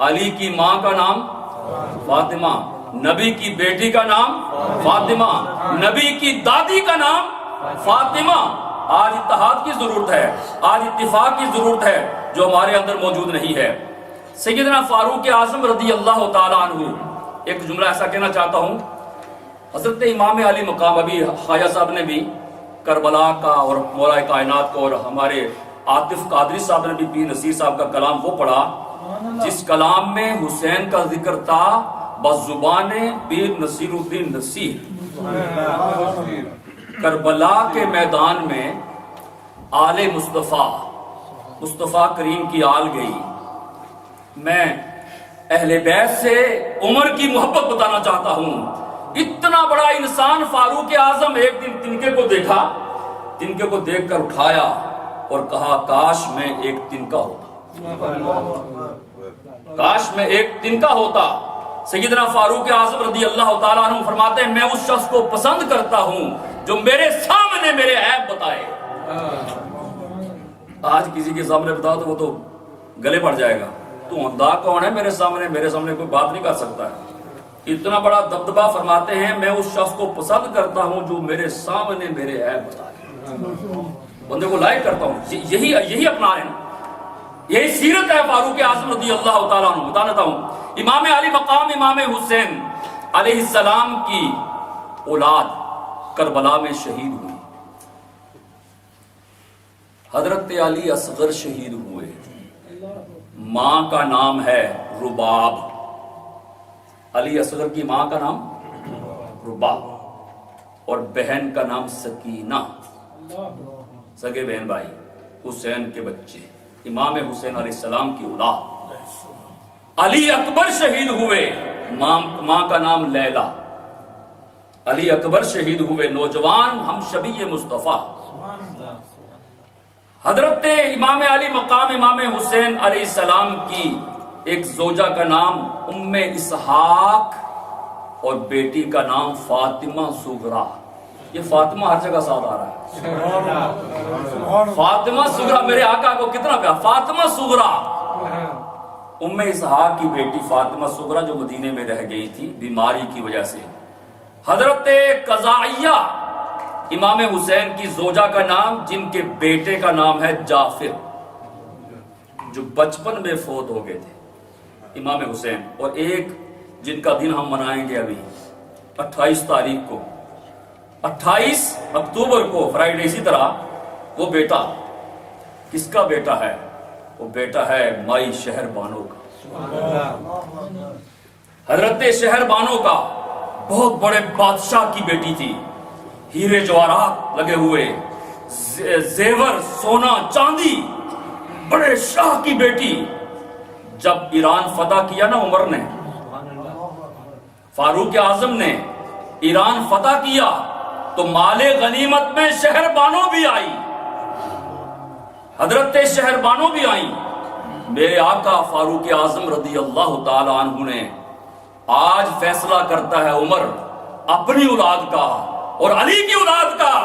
علی کی ماں کا نام فاطمہ، نبی کی بیٹی کا نام فاطمہ، نبی کی دادی کا نام فاطمہ، آج اتحاد کی ضرورت ہے، آج اتفاق کی ضرورت ہے جو ہمارے اندر موجود نہیں ہے۔ سیدنا فاروق اعظم رضی اللہ تعالیٰ عنہ، ایک جملہ ایسا کہنا چاہتا ہوں، حضرت امام علی مقام، ابھی خواجہ صاحب نے بھی کربلا کا اور مولا کائنات کو، اور ہمارے عاطف قادری صاحب نے بھی پیر نصیر صاحب کا کلام وہ پڑھا جس کلام میں حسین کا ذکر تھا بزبان پیر نصیر الدین نصیر۔ کربلا کے میدان میں آل مصطفیٰ کریم کی آل گئی۔ میں اہل بیت سے عمر کی محبت بتانا چاہتا ہوں، اتنا بڑا انسان فاروق اعظم ایک دن تنکے کو دیکھا، تنکے کو دیکھ کر اٹھایا اور کہا کاش میں ایک تنکا ہوتا، کاش میں ایک تنکا ہوتا۔ سیدنا فاروق اعظم رضی اللہ تعالیٰ عنہ فرماتے ہیں میں اس شخص کو پسند کرتا ہوں جو میرے سامنے میرے عیب بتائے۔ آج کسی کے سامنے بتاؤ تو وہ تو گلے پڑ جائے گا، تو اندھا کون ہے میرے سامنے کوئی بات نہیں کر سکتا ہے۔ اتنا بڑا دبدبا، فرماتے ہیں میں اس شخص کو پسند کرتا ہوں جو میرے سامنے میرے عیب بتائے، بندے کو لائک کرتا ہوں۔ یہی اپنا ہے، یہی سیرت ہے فاروق اعظم رضی اللہ تعالیٰ عنہ۔ بتانا ہوں امام علی مقام امام حسین علیہ السلام کی اولاد کربلا میں شہید ہوئی، حضرت علی اصغر شہید ہوئے، ماں کا نام ہے رباب، علی اصغر کی ماں کا نام رباب اور بہن کا نام سکینہ، سگے بہن بھائی، حسین کے بچے، امام حسین علیہ السلام کی اولاد۔ علی اکبر شہید ہوئے، ماں کا نام لیلا، علی اکبر شہید ہوئے، نوجوان ہم شبیہ مصطفیٰ۔ حضرت امام علی مقام امام حسین علیہ السلام کی ایک زوجہ کا نام ام اسحاق اور بیٹی کا نام فاطمہ صغریٰ۔ یہ فاطمہ ہر جگہ ساتھ آ رہا ہے، فاطمہ صغریٰ، میرے آقا کو کتنا پیار، فاطمہ صغریٰ، ام اسحاق کی بیٹی فاطمہ صغریٰ جو مدینے میں رہ گئی تھی بیماری کی وجہ سے۔ حضرت قضائیہ امام حسین کی زوجہ کا نام، جن کے بیٹے کا نام ہے جعفر، جو بچپن میں فوت ہو گئے تھے امام حسین، اور ایک جن کا دن ہم منائیں گے ابھی 28 تاریخ کو، 28 اکتوبر کو، فرائیڈے۔ اسی طرح وہ بیٹا کس کا بیٹا ہے؟ وہ بیٹا ہے مائی شہر بانو کا، حضرت شہر بانو کا، بہت بڑے بادشاہ کی بیٹی تھی، ہیرے جواہرات لگے ہوئے، زیور سونا چاندی، بڑے شاہ کی بیٹی۔ جب ایران فتح کیا نا عمر نے، فاروق اعظم نے ایران فتح کیا تو مال غنیمت میں شہر بانو بھی آئی، حضرت شہر بانو بھی آئی۔ میرے آقا فاروق اعظم رضی اللہ تعالی عنہ نے آج فیصلہ کرتا ہے عمر اپنی اولاد کا اور علی کی اولاد کا،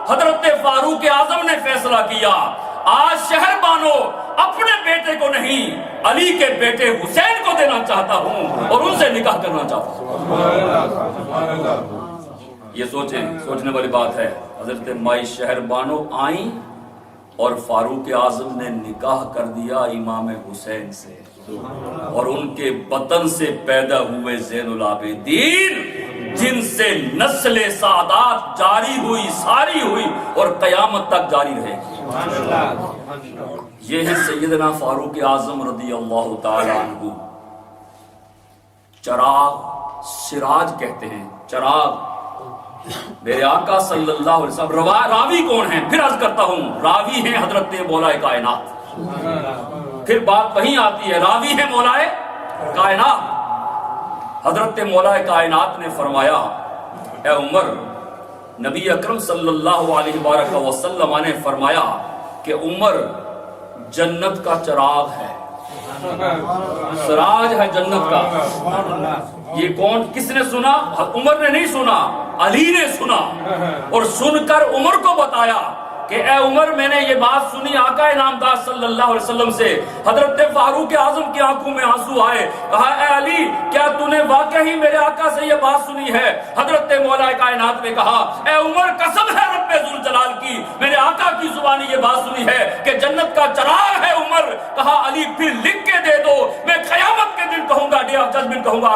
حضرت فاروق اعظم نے فیصلہ کیا آج شہر بانو اپنے بیٹے کو نہیں علی کے بیٹے حسین کو دینا چاہتا ہوں اور ان سے نکاح کرنا چاہتا ہوں۔ یہ سوچنے والی بات ہے۔ حضرت مائی شہر بانو آئیں اور فاروق اعظم نے نکاح کر دیا امام حسین سے، اور ان کے بطن سے پیدا ہوئے زین العابدین، جن سے نسل سعادات جاری ہوئی، ساری ہوئی اور قیامت تک جاری رہے گی۔ یہ ہے سیدنا فاروق اعظم رضی اللہ تعالی عنہ۔ چراغ، سراج کہتے ہیں، چراغ میرے آقا صلی اللہ علیہ وسلم۔ راوی کون ہیں؟ پھر عرض کرتا ہوں، راوی ہیں حضرت مولا کائنات۔ پھر بات وہیں آتی ہے، راوی ہیں مولا کائنات۔ حضرت مولا کائنات نے فرمایا اے عمر، نبی اکرم صلی اللہ علیہ وآلہ وسلم نے فرمایا کہ عمر جنت کا چراغ ہے، سراج ہے جنت کا۔ یہ کون، کس نے سنا؟ عمر نے نہیں سنا، علی نے سنا، اور سن کر عمر کو بتایا کہ اے عمر میں نے یہ بات سنی آقا انعامدار صلی اللہ علیہ وسلم سے. حضرت فاروق اعظم کی آنکھوں میں آنسو آئے. کہا اے علی کیا تو نے واقعی میرے آقا سے یہ بات سنی ہے؟ حضرت مولا کائنات نے کہا اے عمر قسم ہے رب ذوالجلال کی میں نے آقا کی زبانی یہ بات سنی ہے کہ جنت کا چراغ ہے عمر. کہا علی پھر لکھ کے دے دو, میں قیامت کے دن کہوں گا, ڈے آف ججمنٹ کہوں گا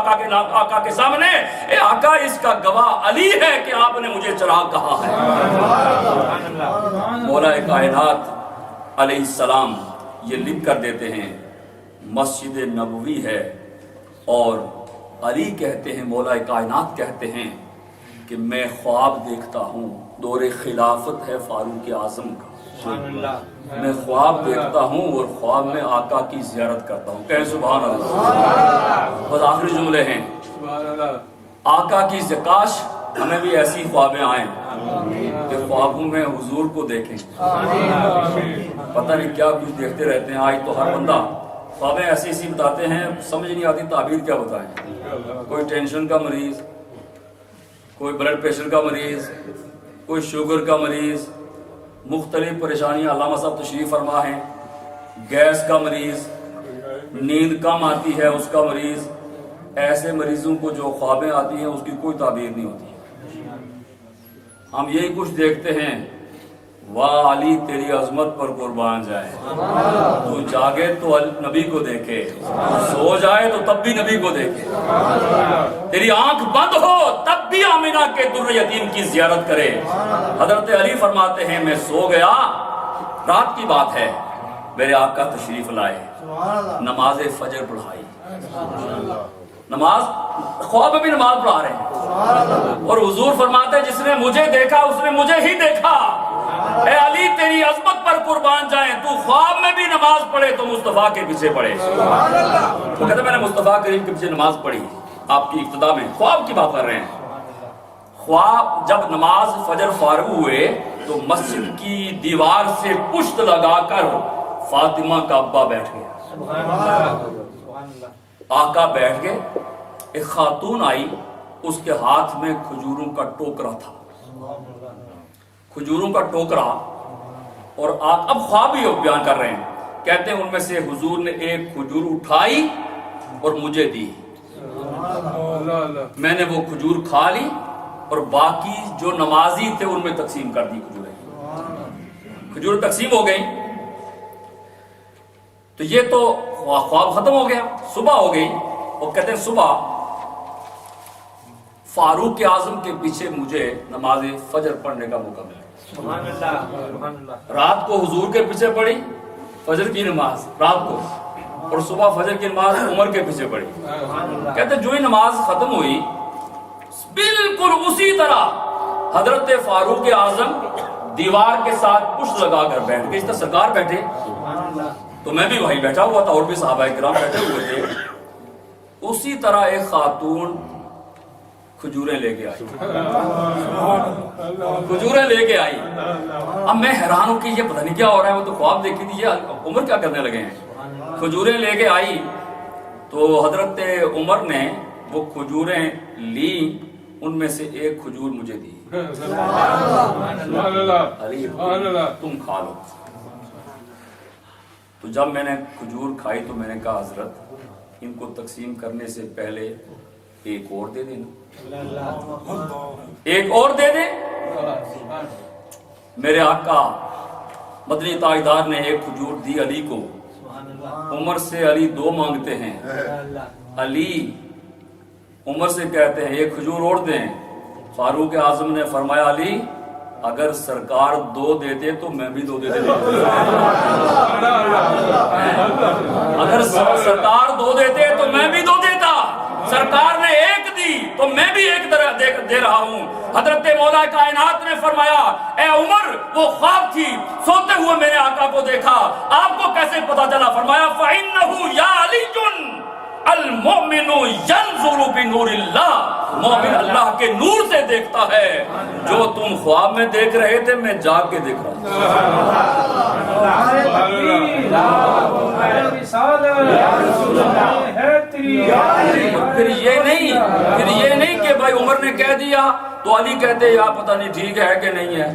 آقا کے سامنے اے آقا اس کا گواہ علی ہے کہ آپ نے مجھے چراغ کہا ہے. مولا کائنات علیہ السلام یہ لکھ کر دیتے ہیں مسجد نبوی ہے, اور علی کہتے ہیں, مولا کائنات کہتے ہیں کہ میں خواب دیکھتا ہوں, دور خلافت ہے فاروق اعظم کا, میں خواب دیکھتا ہوں اور خواب میں آقا کی زیارت کرتا ہوں. کہیں سبحان اللہ. بس آخری جملے ہیں, آقا کی کاش ہمیں بھی ایسی خوابیں آئیں کہ خوابوں میں حضور کو دیکھیں. پتہ نہیں کیا کچھ دیکھتے رہتے ہیں. آج تو ہر بندہ خوابیں ایسی ایسی بتاتے ہیں, سمجھ نہیں آتی تعبیر کیا بتائیں. کوئی ٹینشن کا مریض, کوئی بلڈ پریشر کا مریض, کوئی شوگر کا مریض, مختلف پریشانیاں. علامہ صاحب تشریف فرما ہیں, گیس کا مریض, نیند کم آتی ہے اس کا مریض. ایسے مریضوں کو جو خوابیں آتی ہیں اس کی کوئی تعبیر نہیں ہوتی. ہم یہی کچھ دیکھتے ہیں, واہ علی تیری عظمت پر قربان جائے, تو جاگے تو نبی کو دیکھے, سو جائے تو تب بھی نبی کو دیکھے, تیری آنکھ بند ہو تب بھی آمینہ کے در یتیم کی زیارت کرے. حضرت علی فرماتے ہیں میں سو گیا, رات کی بات ہے, میرے آقا تشریف لائے, نماز فجر پڑھائی. نماز خواب میں بھی نماز پڑھا رہے ہیں, اور حضور فرماتے ہیں جس نے مجھے دیکھا اس نے مجھے ہی دیکھا. اے علی تیری عظمت پر قربان جائیں, تو خواب میں بھی نماز پڑھے تو مصطفیٰ کے پیچھے پڑھے. وہ کہتے ہیں میں نے مصطفیٰ کریم کے پیچھے نماز پڑھی. آپ کی ابتدا میں خواب کی بات کر رہے ہیں. خواب جب نماز فجر فارغ ہوئے تو مسجد کی دیوار سے پشت لگا کر فاطمہ کا ابا بیٹھ گیا. آقا بیٹھ گئے, ایک خاتون آئی, اس کے ہاتھ میں کھجوروں کا ٹوکرا تھا, کھجوروں کا ٹوکرا. اور اب خواب ہی بیان کر رہے ہیں, کہتے ہیں ان میں سے حضور نے ایک کھجور اٹھائی اور مجھے دی. میں نے وہ کھجور کھا لی اور باقی جو نمازی تھے ان میں تقسیم کر دی. کھجور تقسیم ہو گئی تو یہ تو خواب ختم ہو گیا. صبح ہو گئی, اور کہتے ہیں صبح فاروق اعظم کے پیچھے مجھے نماز فجر پڑھنے کا موقع ملا. رات کو حضور کے پیچھے پڑھی فجر کی نماز رات کو, اور صبح فجر کی نماز عمر کے پیچھے پڑھی. کہتے جو ہی نماز ختم ہوئی بالکل اسی طرح حضرت فاروق اعظم دیوار کے ساتھ پشت لگا کر بیٹھ گئے. اس طرح سرکار بیٹھے تو میں بھی وہیں بیٹھا ہوا تھا, اور بھی صحابہ کرام بیٹھے ہوئے تھے. اسی طرح ایک خاتون کھجوریں لے کے آئی, کھجوریں لے کے آئی. اب میں حیران ہوں کہ یہ پتہ نہیں کیا ہو رہا ہے, وہ تو خواب دیکھی تھی, یہ عمر کیا کرنے لگے ہیں. کھجوریں لے کے آئی تو حضرت عمر نے وہ کھجوریں لی, ان میں سے ایک کھجور مجھے دی. علی تم کھا لو. تو جب میں نے کھجور کھائی تو میں نے کہا حضرت ان کو تقسیم کرنے سے پہلے ایک اور دے دینا, ایک اور دے دیں. میرے آقا مدنی تاجدار نے ایک کھجور دی علی کو. عمر سے علی دو مانگتے ہیں. علی عمر سے کہتے ہیں ایک کھجور اور دیں. فاروق اعظم نے فرمایا علی اگر سرکار دو دیتے تو میں بھی دو دے دیتا. اگر سرکار دو دیتے تو میں بھی دو دیتا. سرکار نے ایک دی تو میں بھی ایک دے رہا ہوں. حضرت مولا کائنات نے فرمایا اے عمر وہ خواب تھی, سوتے ہوئے میں نے آقا کو دیکھا, آپ کو کیسے پتا چلا؟ فرمایا فَإِنَّهُ يَا عَلِيٌّ المؤمن ينظر بنور اللہ, مومن اللہ کے نور سے دیکھتا ہے. جو تم خواب میں دیکھ رہے تھے میں جاگ کے دیکھ رہا ہوں. پھر یہ نہیں کہ بھائی عمر نے کہہ دیا تو علی کہتے یا پتہ نہیں ٹھیک ہے کہ نہیں ہے.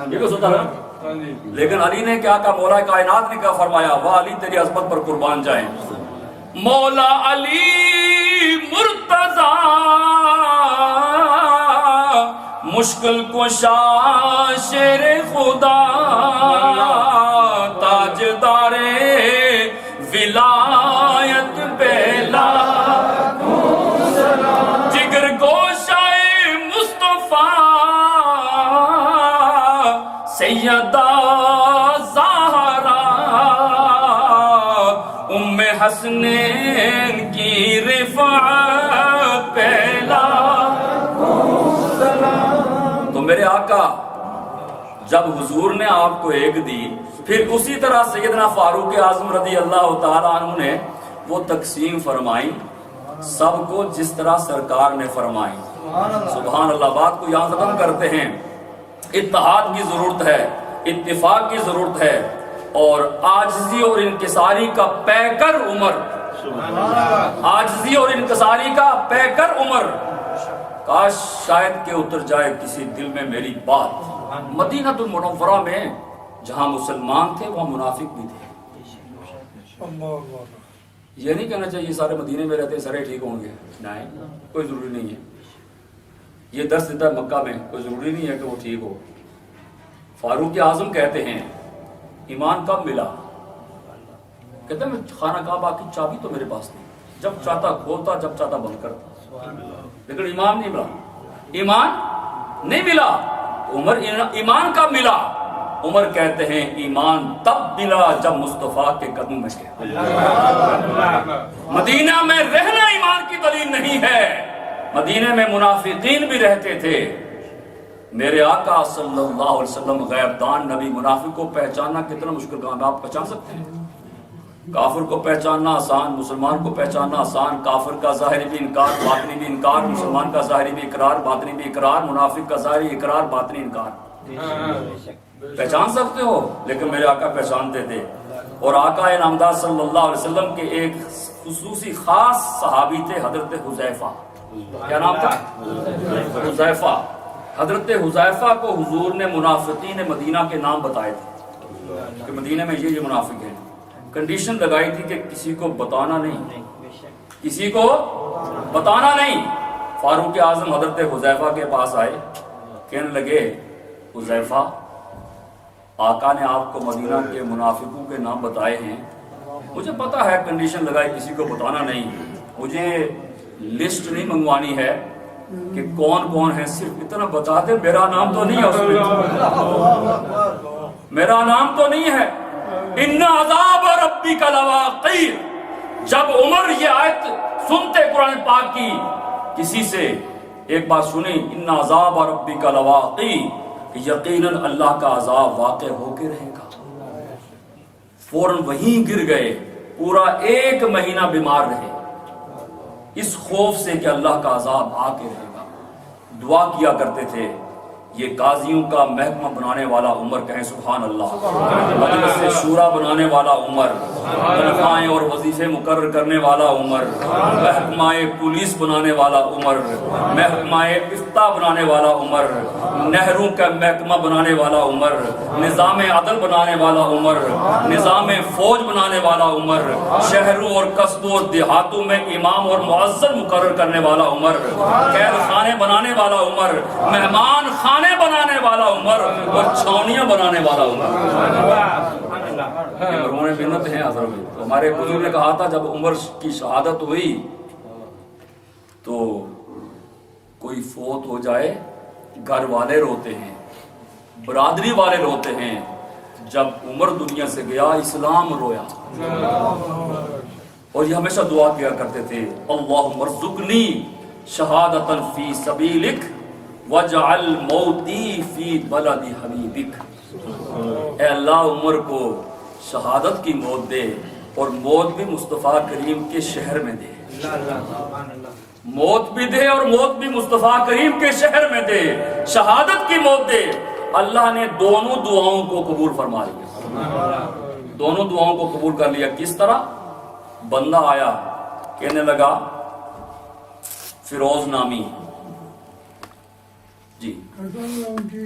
یہ کس ہوتا ہے لیکن علی نے کیا کہا؟ مولا کائنات نے کیا فرمایا؟ واہ علی تیری عظمت پر قربان جائیں. مولا علی مرتضی مشکل کشا شیر خدا تاجدار ولایت پہلا جگر گوشائے مصطفیٰ سیدہ زہرا ام حسنین کی رفعت پہلا. تو میرے آقا جب حضور نے آپ کو ایک دی، پھر اسی طرح سیدنا فاروق اعظم رضی اللہ تعالیٰ عنہ نے وہ تقسیم فرمائی سب کو جس طرح سرکار نے فرمائی. سبحان اللہ. بات کو یہاں ختم کرتے ہیں. اتحاد کی ضرورت ہے، اتفاق کی ضرورت ہے، اور عاجزی اور انکساری کا پیکر عمر، عاجزی اور انکساری کا پیکر عمر. کاش شاید کہ اتر جائے کسی دل میں میری بات. مدینہ المنورہ میں جہاں مسلمان تھے وہاں منافق بھی تھے. یہ نہیں کہنا چاہیے سارے مدینے میں رہتے سارے ٹھیک ہوں گے، نہیں، کوئی ضروری نہیں ہے. یہ درس دیتا ہے مکہ میں، کوئی ضروری نہیں ہے کہ وہ ٹھیک ہو. فاروق اعظم کہتے ہیں ایمان کب ملا؟ کہتے ہیں خانہ کعبہ کی چابی تو میرے پاس نہیں، جب چاہتا کھولتا جب چاہتا بند کرتا، لیکن ایمان نہیں ملا. ایمان نہیں ملا. عمر ایمان کب ملا؟ عمر کہتے ہیں ایمان تب ملا جب مصطفیٰ کے قدم میں گیا. مدینہ میں رہنا ایمان کی دلیل نہیں ہے. مدینہ میں منافقین بھی رہتے تھے. میرے آقا صلی اللہ علیہ وسلم غیب دان نبی. منافق کو پہچاننا کتنا مشکل کام ہے. آپ پہچان سکتے ہیں؟ کافر کو پہچاننا آسان، مسلمان کو پہچاننا آسان. کافر کا ظاہری بھی انکار باطنی بھی انکار، مسلمان کا ظاہری بھی اقرار باطنی بھی اقرار، منافق کا ظاہری اقرار باطنی انکار. پہچان سکتے ہو؟ لیکن میرے آقا پہچانتے تھے. اور آقا انعامدار صلی اللہ علیہ وسلم کے ایک خصوصی خاص صحابی تھے حضرت حذیفہ. کیا نام تھا؟ حذیفہ. حضرت حذیفہ کو حضور نے منافقین مدینہ کے نام بتائے تھے کہ مدینہ میں یہ منافق ہیں. کنڈیشن لگائی تھی کہ کسی کو بتانا نہیں، کسی کو بتانا نہیں. فاروق اعظم حضرت حذیفہ کے پاس آئے، کہنے لگے حذیفہ آقا نے آپ کو مدینہ کے منافقوں کے نام بتائے ہیں. مجھے پتا ہے کنڈیشن لگائی کسی کو بتانا نہیں. مجھے لسٹ نہیں منگوانی ہے کہ کون کون ہے، صرف اتنا بتا دے میرا نام تو نہیں ہے اس میں، میرا نام تو نہیں ہے. ان عذاب ربک لواقع. جب عمر یہ آیت سنتے قرآن پاک کی کسی سے ایک بات سنی، ان عذاب ربک لواقع، یقیناً اللہ کا عذاب واقع ہو کے رہے گا. فوراً وہیں گر گئے. پورا 1 مہینہ بیمار رہے اس خوف سے کہ اللہ کا عذاب آ کے رہے گا. دعا کیا کرتے تھے یہ قاضیوں کا محکمہ بنانے والا عمر، کہیں سبحان اللہ. مجلس شورا بنانے والا عمر، تنخواہیں اور وظیفے مقرر کرنے والا عمر، محکمہ پولیس بنانے والا عمر، محکمہ افتاء بنانے والا عمر، نہروں کا محکمہ بنانے والا عمر، نظام عدل بنانے والا عمر، نظام فوج بنانے والا عمر، شہروں اور قصبوں اور دیہاتوں میں امام اور مؤذن مقرر کرنے والا عمر، قید خانے بنانے والا عمر، مہمان خانے بنانے والا عمر، اور چھاونیاں بنانے والا عمر. مرہون بنت ہیں حضرت. ہمارے بزرگ نے کہا تھا جب عمر کی شہادت ہوئی تو کوئی فوت ہو جائے گھر والے روتے ہیں، برادری والے روتے ہیں. جب عمر دنیا سے گیا اسلام رویا. اور یہ ہمیشہ دعا کیا کرتے تھے اللہم ارزقنی شہادتا فی سبیلک وَجْعَلْ مَوْتِي فِي بَلَدِ حَبِيبِكَ. اے اللہ عمر کو شہادت کی موت دے اور موت بھی مصطفیٰ کریم کے شہر میں دے. موت بھی دے اور موت بھی مصطفیٰ کریم کے شہر میں دے. شہادت کی موت دے. اللہ نے دونوں دعاؤں کو قبول فرما لیا. دونوں دعاؤں کو قبول کر لیا. کس طرح؟ بندہ آیا کہنے لگا فیروز نامی جی ان کی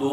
2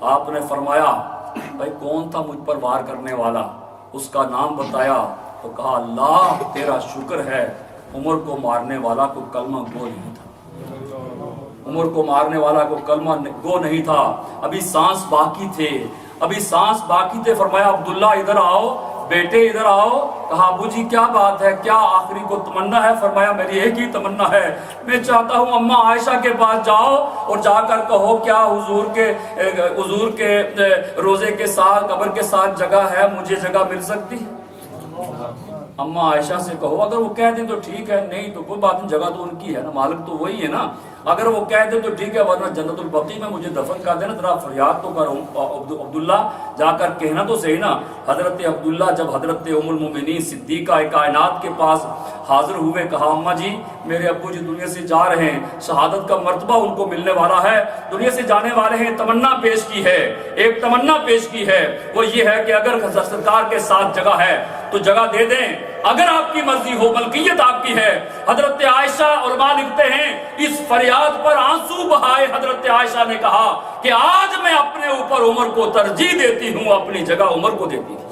آپ نے فرمایا بھائی کون تھا مجھ پر وار کرنے والا؟ اس کا نام بتایا تو کہا اللہ تیرا شکر ہے عمر کو مارنے والا کو کلمہ گو نہیں تھا، عمر کو مارنے والا کو کلمہ گو نہیں تھا، ابھی سانس باقی تھے، ابھی سانس باقی تھے۔ فرمایا عبداللہ ادھر آؤ، بیٹے ادھر آؤ۔ کہا ابو جی کیا بات ہے، کیا آخری کو تمنا ہے؟ فرمایا میری ایک ہی تمنا ہے، میں چاہتا ہوں اماں عائشہ کے پاس جاؤ اور جا کر کہو کیا حضور کے روزے کے ساتھ قبر کے ساتھ جگہ ہے، مجھے جگہ مل سکتی ہے؟ اماں عائشہ سے کہو، اگر وہ کہہ دیں تو ٹھیک ہے، نہیں تو کوئی بات نہیں، جگہ تو ان کی ہے نا، مالک تو وہی ہے نا۔ اگر وہ کہہ دیں تو ٹھیک ہے، ورنہ جنت البقیع میں مجھے دفن کر دینا، ذرا فریاد تو کروں عبداللہ، جا کر کہنا تو صحیح نا۔ حضرت عبداللہ جب حضرت ام المومنین صدیقہ کائنات کے پاس حاضر ہوئے، کہا اماں جی میرے ابو جی دنیا سے جا رہے ہیں، شہادت کا مرتبہ ان کو ملنے والا ہے، دنیا سے جانے والے ہیں، تمنا پیش کی ہے، ایک تمنا پیش کی ہے، وہ یہ ہے کہ اگر سرکار کے ساتھ جگہ ہے تو جگہ دے دیں، اگر آپ کی مرضی ہو، ملکیت آپ کی ہے۔ حضرت عائشہ علماء لکھتے ہیں اس فریاد پر آنسو بہائے حضرت عائشہ نے کہا کہ آج میں اپنے اوپر عمر کو ترجیح دیتی ہوں، اپنی جگہ عمر کو دیتی ہوں۔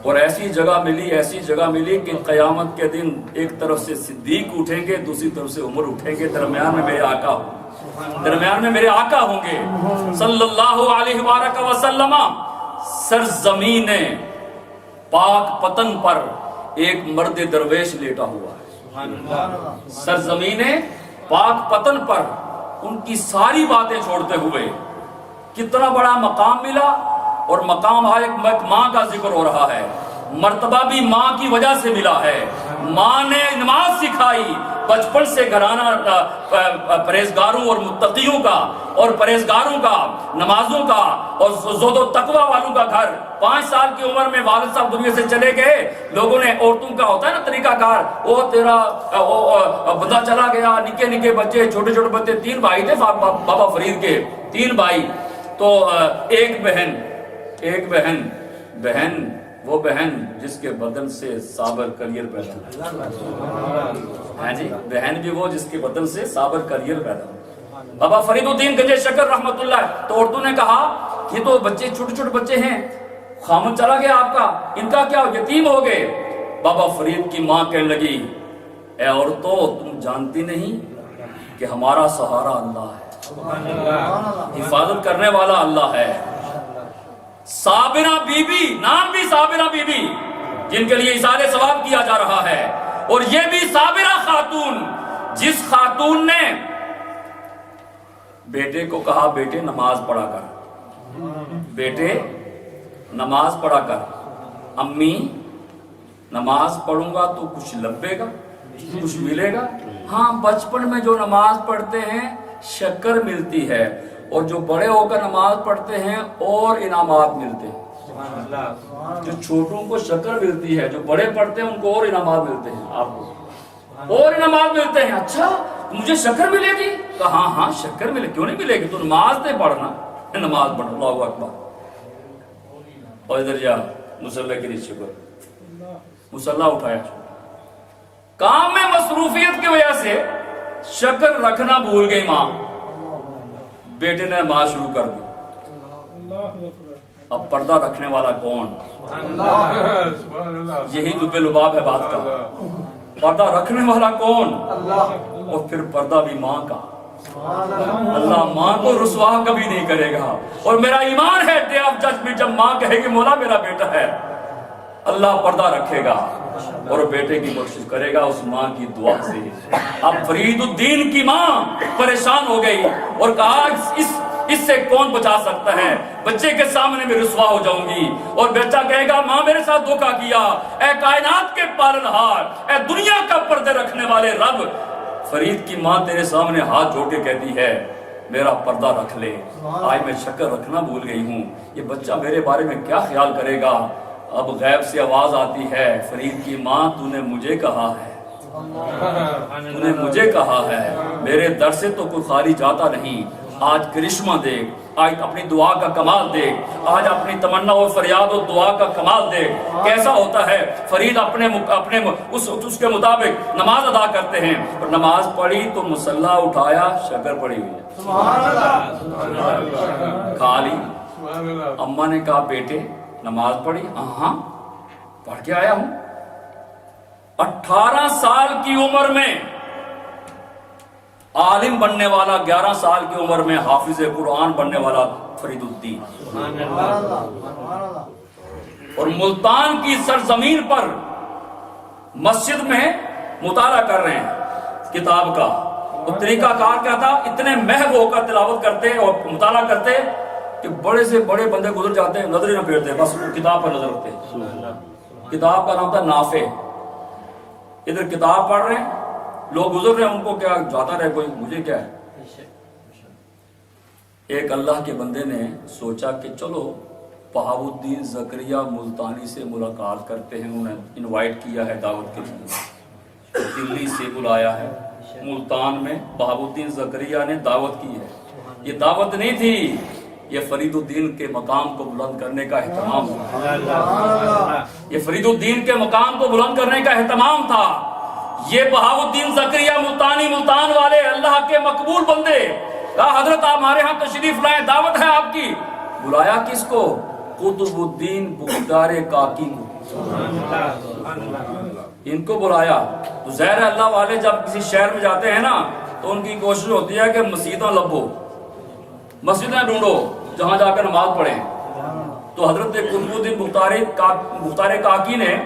اور ایسی جگہ ملی کہ قیامت کے دن ایک طرف سے صدیق اٹھیں گے، دوسری طرف سے عمر اٹھیں گے، درمیان میں میرے آقا ہوں گے صلی اللہ علیہ وآلہ وسلم۔ سرزمین پاک پتن پر ایک مرد درویش لیٹا ہوا ہے، سرزمین پاک پتن پر ان کی ساری باتیں چھوڑتے ہوئے کتنا بڑا مقام ملا، اور مقام ایک ماں کا ذکر ہو رہا ہے، مرتبہ بھی ماں کی وجہ سے ملا ہے۔ ماں نے نماز سکھائی، بچپن سے گھرانہ پرہیزگاروں اور متقیوں کا، اور پرہیزگاروں کا، نمازوں کا اور زہد و تقوی والوں کا گھر۔ 5 سال کی عمر میں والد صاحب دنیا سے چلے گئے، لوگوں نے، عورتوں کا ہوتا ہے نا طریقہ کار، وہ تیرا بندہ چلا گیا، نکے نکے بچے، چھوٹے چھوٹے بچے، 3 بھائی تھے بابا فرید کے، 3 بھائی، تو ایک بہن وہ بہن جس کے بدن سے صابر کریئر پیدا ہوا، ہاں جی، بہن بھی وہ جس کے بدن سے صابر کریئر پیدا ہوا، بابا فرید الدین گنج شکر رحمت اللہ۔ تو عورتوں نے کہا یہ تو بچے چھوٹے چھوٹے بچے ہیں، خامد چلا گیا آپ کا، ان کا کیا، یتیم ہو گئے۔ بابا فرید کی ماں کہنے لگی اے عورتوں تم جانتی نہیں کہ ہمارا سہارا اللہ ہے، حفاظت کرنے والا اللہ ہے۔ صابرہ بی بی، نام بھی صابرہ بی بی، جن کے لیے اظہار ثواب کیا جا رہا ہے، اور یہ بھی صابرہ خاتون، جس خاتون نے بیٹے کو کہا بیٹے نماز پڑھا کر، بیٹے نماز پڑھا کر، امی نماز پڑھوں گا تو کچھ لبے گا، کچھ ملے گا؟ ہاں بچپن میں جو نماز پڑھتے ہیں شکر ملتی ہے، اور جو بڑے ہو کر نماز پڑھتے ہیں اور انعامات ملتے ہیں۔ جو چھوٹوں کو شکر ملتی ہے، جو بڑے پڑھتے ہیں ان کو اور انعامات ملتے ہیں، آپ کو اور انعامات ملتے ہیں۔ اچھا مجھے شکر ملے گی؟ کہا ہاں شکر ملے، کیوں نہیں ملے گی؟ تو نماز نہیں پڑھنا، نماز پڑھ، اللہ اکبر، اور ادھر جا مصلی کے نیچے پر مصلی اٹھایا، کام میں مصروفیت کی وجہ سے شکر رکھنا بھول گئی ماں، بیٹے نے نماز شروع کر دی۔ اب پردہ رکھنے والا کون؟ یہی لب لباب ہے بات کا، پردہ رکھنے والا کون؟ اور پھر پردہ بھی ماں کا۔ اللہ ماں کو رسوا کبھی نہیں کرے گا، اور میرا ایمان ہے ڈے آف ججمنٹ جب ماں کہے گی مولا میرا بیٹا ہے، اللہ پردہ رکھے گا اور بیٹے کی بخشش کرے گا اس ماں کی دعا سے۔ اب فرید الدین کی ماں پریشان ہو گئی اور کہا اس سے کون بچا سکتا ہے، بچے کے سامنے میں رسوا ہو جاؤں گی، اور بچہ کہے گا ماں میرے ساتھ دھوکا کیا۔ اے کائنات کے پالنہار، اے دنیا کا پردے رکھنے والے رب، فرید کی ماں تیرے سامنے ہاتھ جوڑ کے کہتی ہے میرا پردہ رکھ لے، آج میں شکر رکھنا بھول گئی ہوں، یہ بچہ میرے بارے میں کیا خیال کرے گا؟ اب غیب سے آواز آتی ہے فرید کی ماں تو نے مجھے کہا ہے، تو نے مجھے کہا ہے، میرے در سے تو کوئی خالی جاتا نہیں، آج کرشمہ دیکھ, آج اپنی دعا کا کمال دیکھ, آج اپنی تمنا و فریاد و دعا کا کمال دیکھ. کیسا ہوتا ہے فرید اپنے اس کے مطابق نماز ادا کرتے ہیں, اور نماز پڑھی تو مصلی اٹھایا, شکر پڑی ہوئی ہے, کھا لی. اماں نے کہا بیٹے نماز پڑھی؟ ہاں پڑھ کے آیا ہوں. 18 سال کی عمر میں عالم بننے والا, 11 سال کی عمر میں حافظ قرآن بننے والا فرید الدین, اور ملتان کی سرزمین پر مسجد میں مطالعہ کر رہے ہیں کتاب کا. اور طریقہ کار کیا تھا, اتنے محو ہو کر تلاوت کرتے اور مطالعہ کرتے کہ بڑے سے بڑے بندے گزر جاتے ہیں, نظر ہی نہ پھیرتے, بس کتاب پر نظر رکھتے. کتاب کا نام تھا نافع. ادھر کتاب پڑھ رہے ہیں, لوگ گزر رہے ہیں, ان کو کیا جاتا رہے کوئی, مجھے کیا ہے. ایک اللہ کے بندے نے سوچا کہ چلو بہاء الدین زکریا ملتانی سے ملاقات کرتے ہیں. انہیں انوائٹ کیا ہے دعوت کے لیے, دلی سے بلایا ہے. ملتان میں بہاء الدین زکریا نے دعوت کی ہے. یہ دعوت نہیں تھی, یہ فرید الدین کے مقام کو بلند کرنے کا اہتمام تھا. یہ فرید الدین کے مقام کو بلند کرنے کا اہتمام تھا. یہ بہاء الدین زکریا ملتان والے اللہ کے مقبول بندے, کہا حضرت آپ ہمارے ہاں تشریف لائیں, دعوت ہے آپ کی. بلایا کس کو؟ قطب الدین بختار کاکی کو. ان کو بلایا. تو ظاہر ہے اللہ والے جب کسی شہر میں جاتے ہیں نا تو ان کی کوشش ہوتی ہے کہ مسجدیں لبو, مسجدیں ڈھونڈو جہاں جا کر نماز پڑھیں. تو حضرت قطب الدین بختار کاکی نے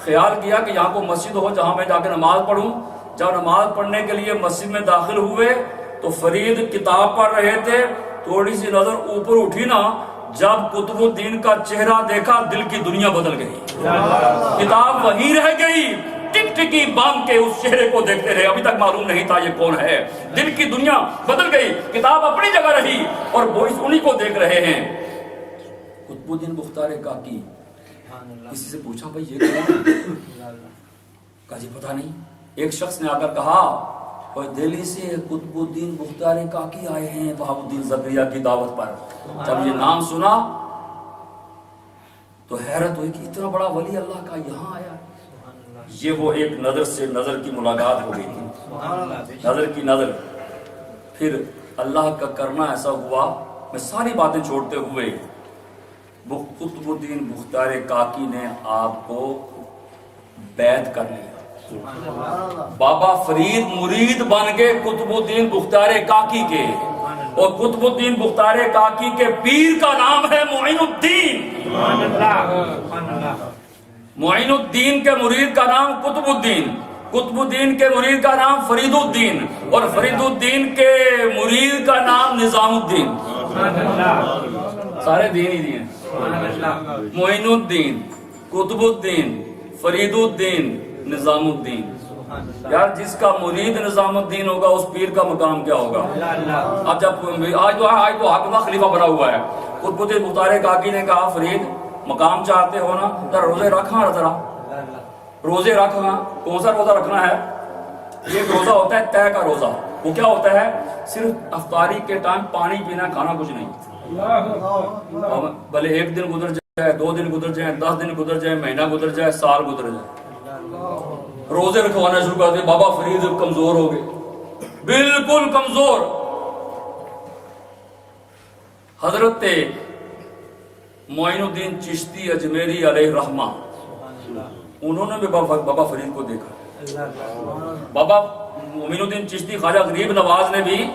خیال کیا کہ یہاں کو مسجد ہو جہاں میں جا کے نماز پڑھوں. جب نماز پڑھنے کے لیے مسجد میں داخل ہوئے تو فرید کتاب پڑھ رہے تھے, تھوڑی سی نظر اوپر اٹھی نا, جب قطب الدین کا چہرہ دیکھا دل کی دنیا بدل گئی. کتاب وہیں رہ گئی, ٹک ٹکی باندھ کے اس چہرے کو دیکھتے رہے, ابھی تک معلوم نہیں تھا یہ کون ہے. دل کی دنیا بدل گئی, کتاب اپنی جگہ رہی اور وہ انہی کو دیکھ رہے ہیں. قطب الدین بختار کاکی, کسی سے پوچھا بھائی یہ کون ہے؟ کہا جی پتہ نہیں. ایک شخص نے آ کر کہا اور دہلی سے قطب الدین بختار کاکی آئے ہیں بہاء الدین زکریا کی دعوت پر. جب یہ نام سنا تو حیرت ہوئی کہ اتنا بڑا ولی اللہ کا یہاں آیا. یہ وہ ایک نظر سے نظر کی ملاقات ہو گئی تھی, نظر کی نظر. پھر اللہ کا کرنا ایسا ہوا, میں ساری باتیں چھوڑتے ہوئے قطب الدین بختار کاکی نے آپ کو بیعت کر لیا. بابا فرید مرید بن گئے قطب الدین بختار کاکی کے, اور قطب الدین بختار کاکی کے پیر کا نام ہے معین الدین. معین الدین کے مرید کا نام قطب الدین, قطب الدین کے مرید کا نام فرید الدین, اور فرید الدین کے مرید کا نام نظام الدین. سارے دین ہی دین. معین الدین, قطب الدین, فرید الدین, نظام الدین. یار جس کا مرید نظام الدین ہوگا اس پیر کا مقام کیا ہوگا. اب جب آج تو حاکمہ خلیفہ بنا ہوا ہے. قطب الدین بختار کاکی نے کہا فرید مقام چاہتے ہو نا, ذرا روزے رکھا, ذرا روزے رکھنا. کون سا روزہ رکھنا ہے؟ ایک روزہ ہوتا ہے طے کا روزہ. وہ کیا ہوتا ہے؟ صرف افطاری کے ٹائم پانی پینا, کھانا کچھ نہیں. بھلے ایک دن گزر جائے, 2 دن گزر جائیں, 10 دن گزر جائے, مہینہ گزر جائے, سال گزر جائے, روزے رکھوانا شروع کر دے. بابا فرید کمزور ہو گئے, بالکل کمزور. حضرت معین الدین چشتی اجمیری علیہ رحمہ, انہوں نے بھی بابا فرید کو دیکھا. بابا معین الدین چشتی خواجہ غریب نواز نے بھی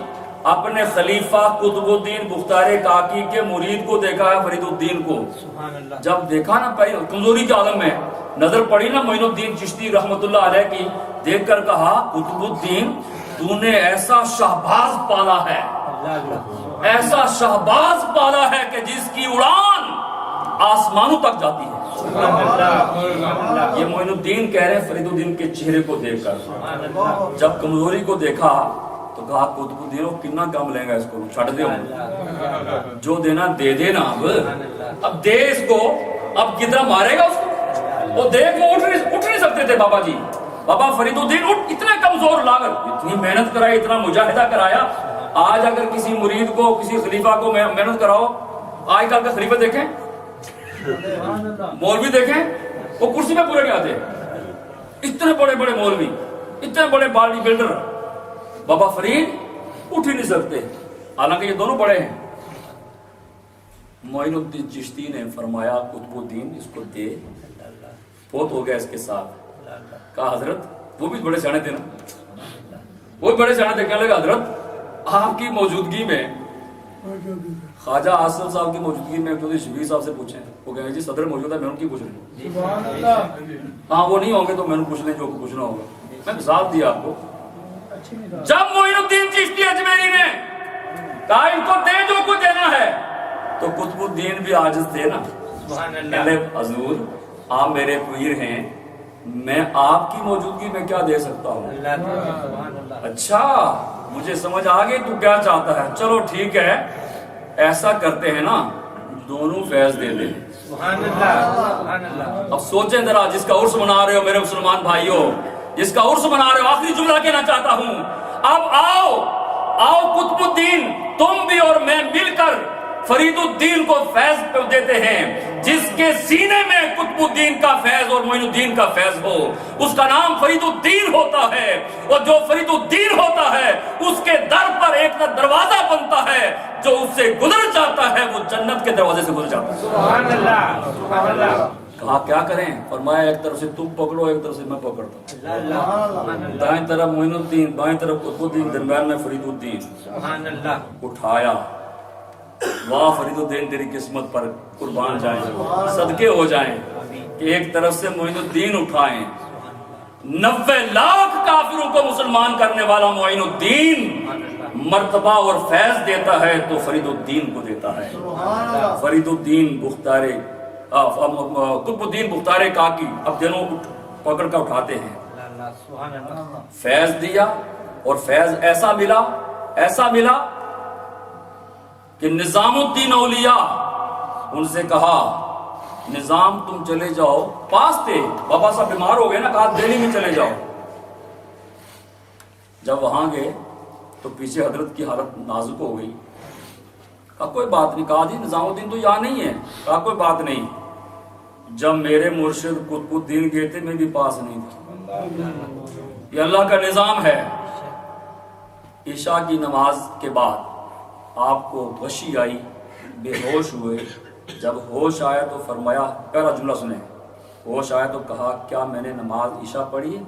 اپنے خلیفہ قطب الدین بختار کاکی کے مرید کو دیکھا ہے, فرید الدین کو. جب دیکھا نا پہلے کمزوری کے عالم میں نظر پڑی نا معین الدین چشتی رحمت اللہ علیہ کی, دیکھ کر کہا قطب الدین تو نے ایسا شہباز پالا ہے, ایسا شہباز پالا ہے کہ جس کی اڑان آسمانوں تک جاتی ہے. یہ معین الدین کہہ رہے ہیں فرید الدین کے چہرے کو دیکھ کر. جب کمزوری کو دیکھا تو کہا قطب الدین کتنا کم لیں گا اس کو, چھٹ دے, جو دینا دے دینا. اب دے اس کو, اب کتنا مارے گا اس کو. وہ دیکھ وہ اٹھ نہیں سکتے تھے بابا جی. بابا فرید الدین اتنے کمزور لاغر, اتنی محنت کرائی, اتنا مجاہدہ کرایا, آج اگر کسی مرید کو کسی خلیفہ کو محنت کراؤ، آج کل کے خلیفہ دیکھیں، مولوی دیکھیں، وہ کرسی پہ پورے نہیں آتے، اتنے بڑے بڑے مولوی، اتنے بڑے باڈی بلڈر، بابا فرید اٹھ ہی نہیں سکتے، حالانکہ یہ دونوں بڑے ہیں۔ معین الدین چشتی نے فرمایا قطب الدین اس کو دے، بہت ہو گیا اس کے ساتھ۔ کہا حضرت، وہ بھی بڑے سیانے تھے نا، وہ بڑے سیانے تھے، کہنے لگا حضرت آپ کی موجودگی میں، خواجہ آصف صاحب کی موجودگی میں چودھری شبیر صاحب سے پوچھیں، وہ کہیں جی صدر موجود ہے، میں ان کی پوچھ رہی ہوں، ہاں وہ نہیں ہوں گے تو میں نے پوچھ لیں جو پوچھنا ہوگا۔ میں مثال دیا آپ کو، جب معین الدین چشتی اجمیری نے کہا ان کو دے جو کچھ دینا ہے، تو قطب الدین بھی عاجز تھے نا، کہنے حضور آپ میرے پیر ہیں، میں آپ کی موجودگی میں کیا دے سکتا ہوں؟ اچھا مجھے سمجھ آ گئی تو کیا چاہتا ہے، چلو ٹھیک ہے ایسا کرتے ہیں نا، دونوں فیض دے دیں۔ اب سوچیں ذرا، جس کا عرس منا رہے ہو میرے مسلمان بھائیوں، جس کا عرس منا رہے ہو، آخری جملہ کہنا چاہتا ہوں، اب آؤ قطب الدین تم بھی اور میں مل کر فرید الدین کو فیض پہ دیتے ہیں، جس کے سینے میں قطب الدین کا فیض اور معین الدین کا فیض ہو، اس کا نام فرید الدین ہوتا ہے، اور جو فرید الدین ہوتا ہے اس کے در پر ایک دروازہ بنتا ہے، جو اس سے گزر جاتا ہے وہ جنت کے دروازے سے گزر جاتا ہے۔ سبحان اللہ، سبحان اللہ۔ کہا کیا کریں؟ فرمایا ایک طرف سے تم پکڑو، ایک طرف سے میں پکڑتا ہوں، دائیں طرف معین الدین، بائیں طرف قطب الدین، درمیان میں فرید الدین۔ سبحان اللہ۔ اٹھایا، واہ فرید الدین تیری قسمت پر قربان جائیں، صدقے ہو جائیں کہ ایک طرف سے معین الدین اٹھائیں، 90 لاکھ کافروں کو مسلمان کرنے والا معین الدین مرتبہ اور فیض دیتا ہے تو فرید الدین کو دیتا ہے۔ فرید الدین بختارے، قطب الدین بختارے کاکی اب دونوں پکڑ کر اٹھاتے ہیں، فیض دیا، اور فیض ایسا ملا کہ نظام الدین اولیاء ان سے کہا نظام تم چلے جاؤ، پاس تھے، بابا صاحب بیمار ہو گئے نا، کہا دہلی میں چلے جاؤ۔ جب وہاں گئے تو پیچھے حضرت کی حالت نازک ہو گئی، کہا کوئی بات نہیں، کہا جی نظام الدین تو یہاں نہیں ہے، کہا کوئی بات نہیں، جب میرے مرشد قطب الدین گئے تھے میں بھی پاس نہیں تھا، یہ اللہ کا نظام ہے۔ عشاء کی نماز کے بعد آپ کو غشی آئی، بے ہوش ہوئے، جب ہوش آیا تو فرمایا، پہلا جملہ سنیں، ہوش آیا تو کہا کیا میں نے نماز عشاء پڑھی ہے؟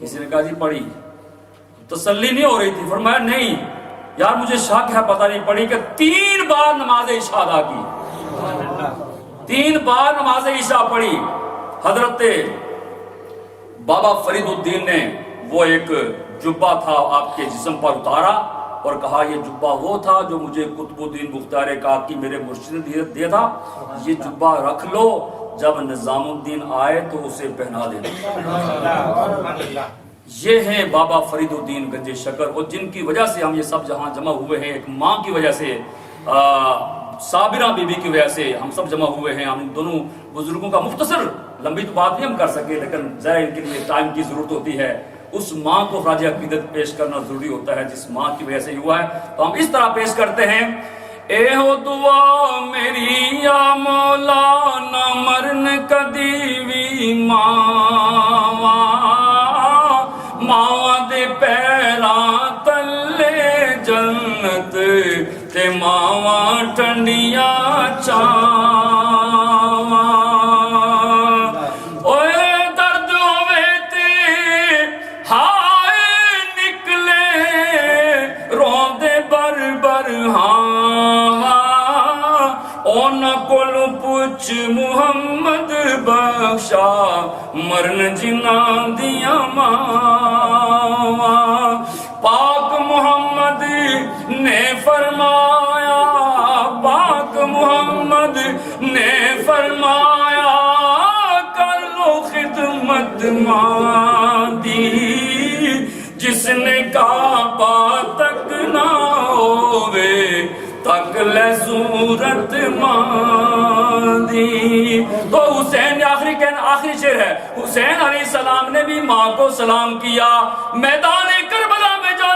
کسی نے کہا جی پڑھی، تسلی نہیں ہو رہی تھی، فرمایا نہیں یار مجھے شک ہے پتہ نہیں پڑھی، کہ 3 بار نماز عشاء ادا کی، 3 بار نماز عشاء پڑھی۔ حضرت بابا فرید الدین نے وہ ایک جبہ تھا آپ کے جسم پر اتارا اور کہا یہ جبہ وہ تھا جو مجھے قطب الدین بختارے کاکی میرے مرشد نے دیا تھا، یہ جبہ رکھ لو، جب نظام الدین آئے تو اسے پہنا دینا۔ یہ ہیں بابا فرید الدین گنج شکر، اور جن کی وجہ سے ہم یہ سب جہاں جمع ہوئے ہیں، ایک ماں کی وجہ سے، صابرہ بی بی کی وجہ سے ہم سب جمع ہوئے ہیں۔ ہم ان دونوں بزرگوں کا مختصر، لمبی تو بات نہیں ہم کر سکے، لیکن ظاہر ان کے لیے ٹائم کی ضرورت ہوتی ہے، اس ماں کو خراج عقیدت پیش کرنا ضروری ہوتا ہے جس ماں کی وجہ سے ہوا ہے، تو ہم اس طرح پیش کرتے ہیں، اے ہو دعا میری یا مولا نہ مرن کدی وی ماوا، ماوا دے پیراں تلے جنت تے ماوا ٹنڈیاں چاواں، اوے درد ہوے تے ہائے نکلے روندے بر بر ہاواں، اونا کول پوچھ محمد بخشا مرن جناں دیاں ماواں، پاک محمد نے فرمایا، پاک محمد نے فرمایا کر لو خدمت ماں دی، جس نے کعبہ تک نہ ہووے تک لے صورت ماں دی۔ تو حسین آخری شعر ہے، حسین علیہ السلام نے بھی ماں کو سلام کیا، میدان کربلا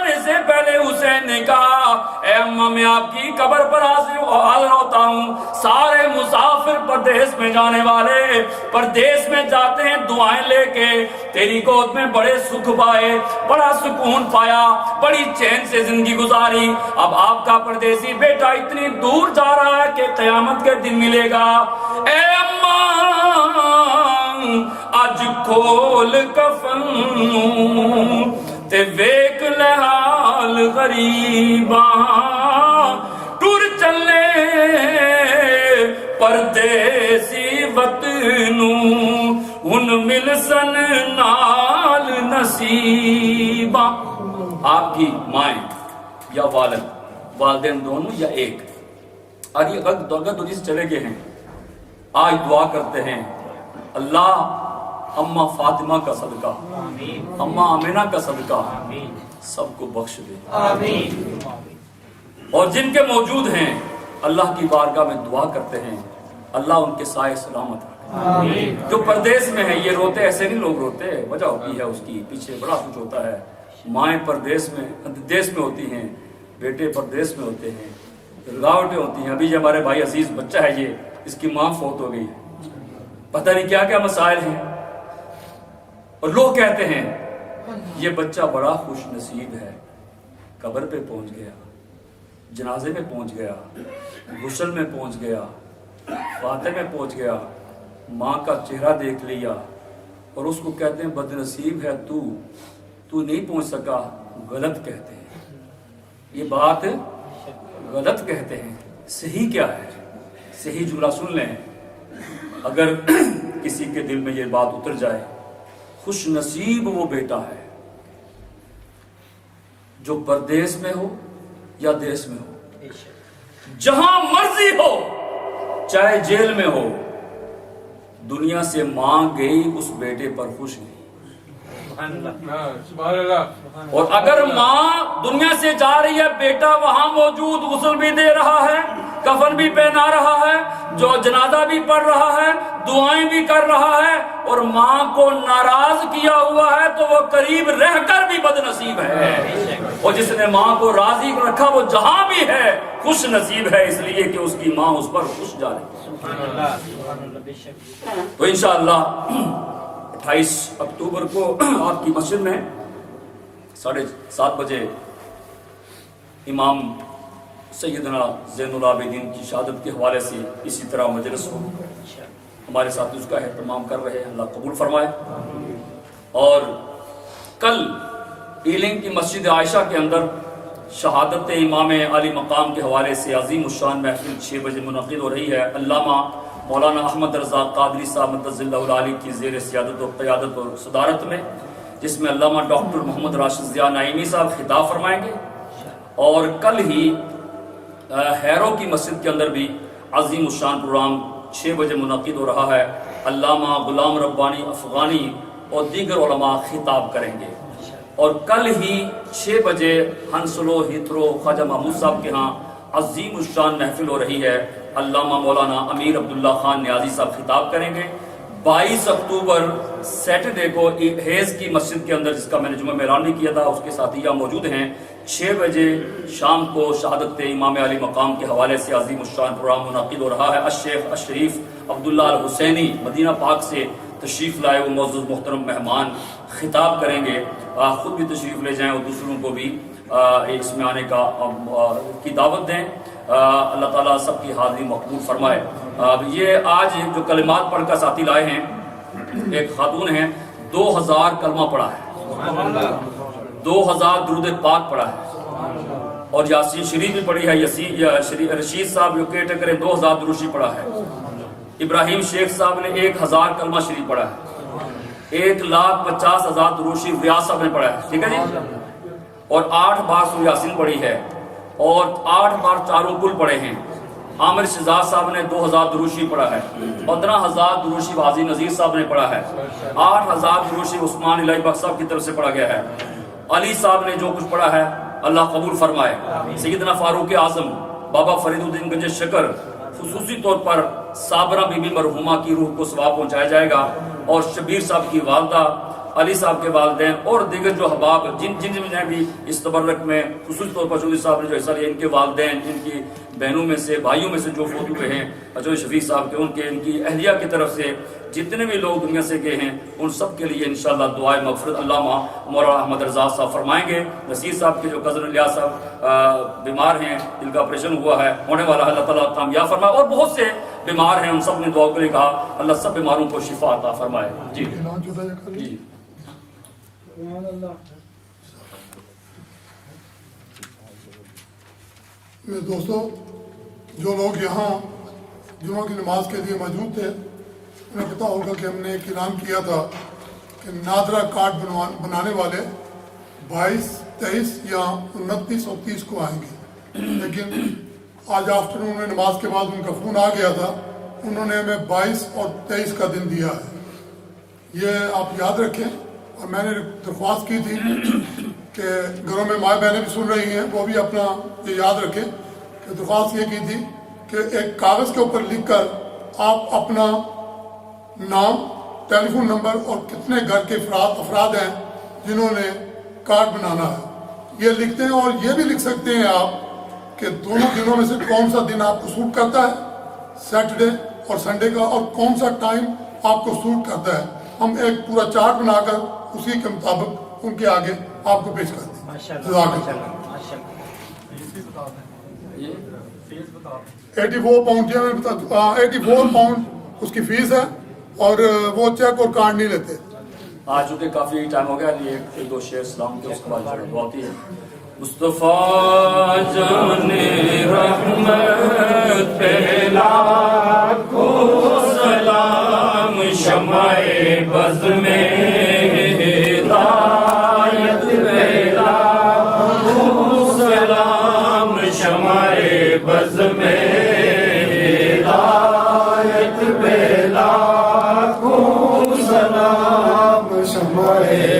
جانے سے پہلے حسین نے کہا اے اماں میں آپ کی قبر پر حاضر ہوتا ہوں. سارے مسافر پردیس میں جانے والے پردیس میں جاتے ہیں دعائیں لے کے, تیری گود میں بڑے سکھ پائے, بڑا سکون پایا, بڑی چین سے زندگی گزاری. اب آپ کا پردیسی بیٹا اتنی دور جا رہا ہے کہ قیامت کے دن ملے گا. اے اماں اج کھول کفن تے ویک لحال غریباں, ٹر چلے پردیسی وطنوں ہن ملسن نال نصیباں. آپ کی مائیں یا والدین دونوں یا ایک, اگر دو سے چلے گئے ہیں, آج دعا کرتے ہیں اللہ اماں فاطمہ کا صدقہ, اماں آمینہ کا صدقہ سب کو بخش دے. اور جن کے موجود ہیں اللہ کی بارگاہ میں دعا کرتے ہیں اللہ ان کے سائے سلامت رکھے. جو پردیس میں ہیں یہ روتے ایسے نہیں لوگ روتے, وجہ ہوتی ہے اس کی پیچھے بڑا کچھ ہوتا ہے. مائیں پردیس میں دیس میں ہوتی ہیں, بیٹے پردیس میں ہوتے ہیں, رکاوٹیں ہوتی ہیں. ابھی جو ہمارے بھائی عزیز بچہ ہے یہ, اس کی ماں فوت ہو گئی, پتہ نہیں کیا کیا مسائل ہیں, اور لوگ کہتے ہیں یہ بچہ بڑا خوش نصیب ہے, قبر پہ پہنچ گیا, جنازے میں پہنچ گیا, غسل میں پہنچ گیا, فاتح میں پہنچ گیا, ماں کا چہرہ دیکھ لیا, اور اس کو کہتے ہیں بد نصیب ہے تو نہیں پہنچ سکا. غلط کہتے ہیں, یہ بات غلط کہتے ہیں. صحیح کیا ہے؟ صحیح جملہ سن لیں. اگر کسی کے دل میں یہ بات اتر جائے, خوش نصیب وہ بیٹا ہے جو پردیس میں ہو یا دیس میں ہو, جہاں مرضی ہو, چاہے جیل میں ہو, دنیا سے ماں گئی اس بیٹے پر خوش گئی. اور اگر ماں دنیا سے جا رہی ہے, بیٹا وہاں موجود غسل بھی دے رہا ہے, کفن بھی پہنا رہا ہے, جو جنازہ بھی پڑھ رہا ہے, دعائیں بھی کر رہا ہے, اور ماں کو ناراض کیا ہوا ہے, تو وہ قریب رہ کر بھی بد نصیب ہے. اور جس نے ماں کو راضی رکھا وہ جہاں بھی ہے خوش نصیب ہے, اس لیے کہ اس کی ماں اس پر خوش جا رہی ہے. تو انشاءاللہ 28 اکتوبر کو آپ کی مسجد میں 7:30 بجے امام سیدنا زین العابدین کی شہادت کے حوالے سے اسی طرح مجلس ہو. ہمارے ساتھ اس کا اہتمام کر رہے ہیں, اللہ قبول فرمائے. اور کل ایلنگ کی مسجد عائشہ کے اندر شہادت امام علی مقام کے حوالے سے عظیم الشان محفل 6 بجے منعقد ہو رہی ہے. علامہ مولانا احمد رضا قادری صاحب مدظ اللہ العالی کی زیر سیادت و قیادت اور صدارت میں, جس میں علامہ ڈاکٹر محمد راشد ضیاء نعیمی صاحب خطاب فرمائیں گے. اور کل ہی ہیرو کی مسجد کے اندر بھی عظیم الشان پروگرام 6 بجے منعقد ہو رہا ہے. علامہ غلام ربانی افغانی اور دیگر علماء خطاب کریں گے. اور کل ہی 6 بجے ہنسلو ہترو خواجہ محمود صاحب کے ہاں عظیم الشان محفل ہو رہی ہے. علامہ مولانا امیر عبداللہ خان نیازی صاحب خطاب کریں گے. 22 اکتوبر سیٹرڈے کو حیض کی مسجد کے اندر, جس کا میں نے جمعہ میں اعلان بھی کیا تھا, اس کے ساتھیہ موجود ہیں. 6 بجے شام کو شہادت امام علی مقام کے حوالے سے عظیم الشان پروگرام منعقد ہو رہا ہے. الشیخ الشریف عبداللہ الحسینی مدینہ پاک سے تشریف لائے وہ معزز محترم مہمان خطاب کریں گے. خود بھی تشریف لے جائیں اور دوسروں کو بھی اس میں آنے کی دعوت دیں. اللہ تعالیٰ سب کی حاضری مقبول فرمائے. یہ آج جو کلمات پڑھ کر ساتھی لائے ہیں, ایک خاتون ہیں, 2000 کلمہ پڑھا ہے, 2000 درود پاک پڑھا ہے, اور یاسین شریف بھی پڑھی ہے. رشید صاحب جو کیٹر 2000 دروشی پڑھا ہے. ابراہیم شیخ صاحب نے 1000 کلمہ شریف پڑھا ہے. 1,50,000 دروشی ریاض صاحب نے پڑھا ہے. ٹھیک ہے جی. اور 8 بار سورہ یاسین پڑھی ہے, اور 8 بار چاروں کل پڑھے ہیں. عامر شہزاد صاحب نے 2000 دروشی پڑھا ہے. 15,000 دروشی غازی نذیر صاحب نے پڑھا ہے. 8,000 دروشی عثمان الہی بخش صاحب کی طرف سے پڑھا گیا ہے. علی صاحب نے جو کچھ پڑھا ہے اللہ قبول فرمائے. سیدنا فاروق اعظم, بابا فرید الدین گنج شکر, خصوصی طور پر صابرہ بی بی مرحومہ کی روح کو ثواب پہنچایا جائے گا. اور شبیر صاحب کی والدہ علی صاحب کے والدین اور دیگر جو احباب جن نے بھی اس تبرک میں خصوصی طور پر چودھری صاحب نے جو حصہ لیا، ان کے والدین، ان کی بہنوں میں سے، بھائیوں میں سے جو فوت ہوئے ہیں، چودھری شفیق صاحب کے ان کی اہلیہ کی طرف سے جتنے بھی لوگ دنیا سے گئے ہیں، ان سب کے لیے انشاءاللہ دعائے مغفرت علامہ مولانا احمد رضا صاحب فرمائیں گے۔ نصیر صاحب کے جو کزن الیاس صاحب بیمار ہیں، جن کا آپریشن ہوا ہے، ہونے والا ہے، اللہ تعالیٰ کامیاب فرمائے، اور بہت سے بیمار ہیں، ان سب نے دعا کے لیے کہا، اللہ سب بیماروں کو شفا عطا فرمائے۔ جی اعلان شدہ یہ کر جی میرے دوستو، جو لوگ یہاں جمعہ کی نماز کے لیے موجود تھے، انہیں پتا ہوگا کہ ہم نے ایک اعلان کیا تھا کہ نادرہ کارڈ بنانے والے 22، 23 یا 29 اور 30 کو آئیں گے، لیکن آج آفٹرنون میں نماز کے بعد ان کا فون آ گیا تھا، انہوں نے ہمیں 22 اور 23 کا دن دیا ہے۔ یہ آپ یاد رکھیں، اور میں نے درخواست کی تھی کہ گھروں میں مائیں بہنیں بھی سن رہی ہیں، وہ بھی اپنا یہ یاد رکھیں کہ درخواست یہ کی تھی کہ ایک کاغذ کے اوپر لکھ کر آپ اپنا نام، ٹیلی فون نمبر اور کتنے گھر کے افراد ہیں جنہوں نے کارڈ بنانا ہے، یہ لکھتے ہیں، اور یہ بھی لکھ سکتے ہیں آپ کہ دونوں دنوں میں سے کون سا دن آپ کو سوٹ کرتا ہے، سیٹرڈے اور سنڈے کا، اور کون سا ٹائم آپ کو سوٹ کرتا ہے۔ ہم ایک پورا چارٹ بنا کر اسی کے مطابق ان کے آگے آپ کو پیش کر دیں۔ جزاک اللہ۔ 84 پاؤنڈ 84 پاؤنڈ اس کی فیس ہے، اور وہ چیک اور کارڈ نہیں لیتے۔ آج چونکہ کافی ٹائم ہو گیا، ایک دو شعر سلام کے اس کے بعد بہت ہی مصطفیٰ جان رحمت پہ لاکھوں سلام، شمع بز میں ہدایت پہ لاکھوں سلام، شمع بز میں ہدایت پہ لاکھوں سلام، شمع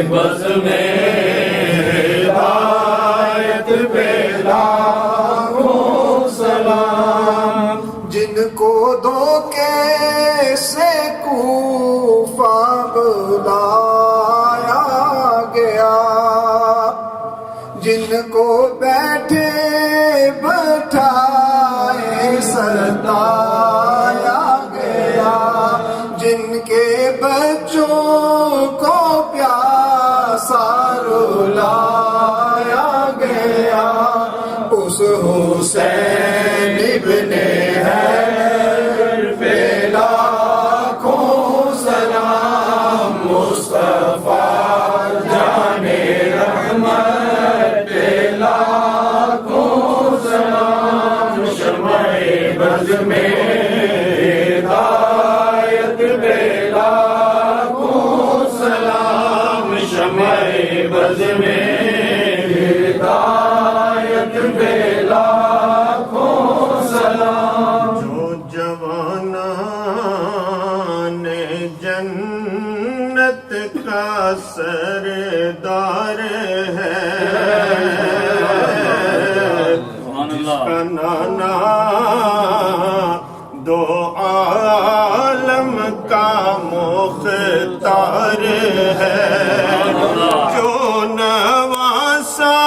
بز میں جن کو دھوکے سے کوفہ بلایا گیا، جن کو بیٹھے بٹھائے ستایا گیا، جن کے بچوں کو پیاسا رلایا گیا، اس حسین ابن حیدر پہ لاکھوں سلام، مصطفیٰ جان رحمت پہ لاکھوں سلام، شمع بز میں ہدایت پہ لاکھوں سلام، شمع بز میں ہدایت پہ لاکھوں سلام۔ جو جوانان جنت کا سردار ہے، جس کا نانا دو عالم کا مختار ہے، جو نواسا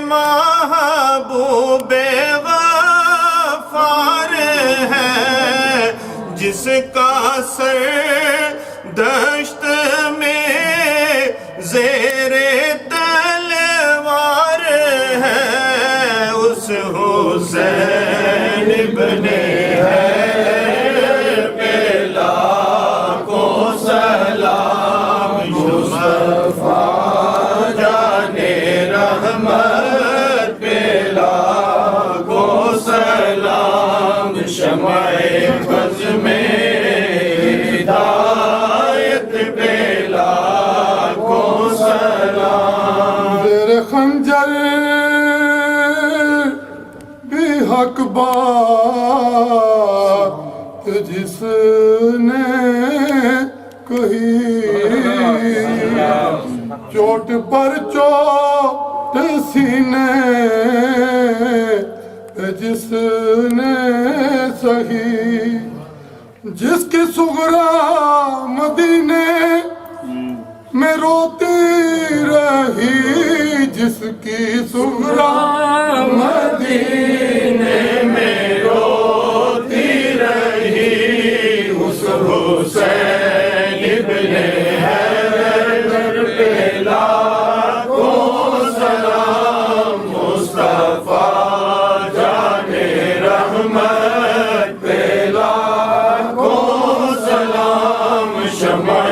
محبوب غفار ہے، جس کا سر دشت میں زیر تلوار ہے، اس حسین ابن حیدر پہ لاکھوں سلام، مصطفیٰ جان رحمت پہ لاکھوں سلام، شمع بز میں ہدایت پہ لاکھوں سلام۔ زیر خنجر بھی حق بات جس نے کہی، چوٹ پر چوٹ سینے جس نے سہی، جس کی صغرا مدینے میں روتی رہی جس کی سغرا مدینے میں روتی رہی اس حسین ابن حیدر پہ لاکھوں سلام مصطفیٰ جان رحمت پہ لاکھوں سلام شمع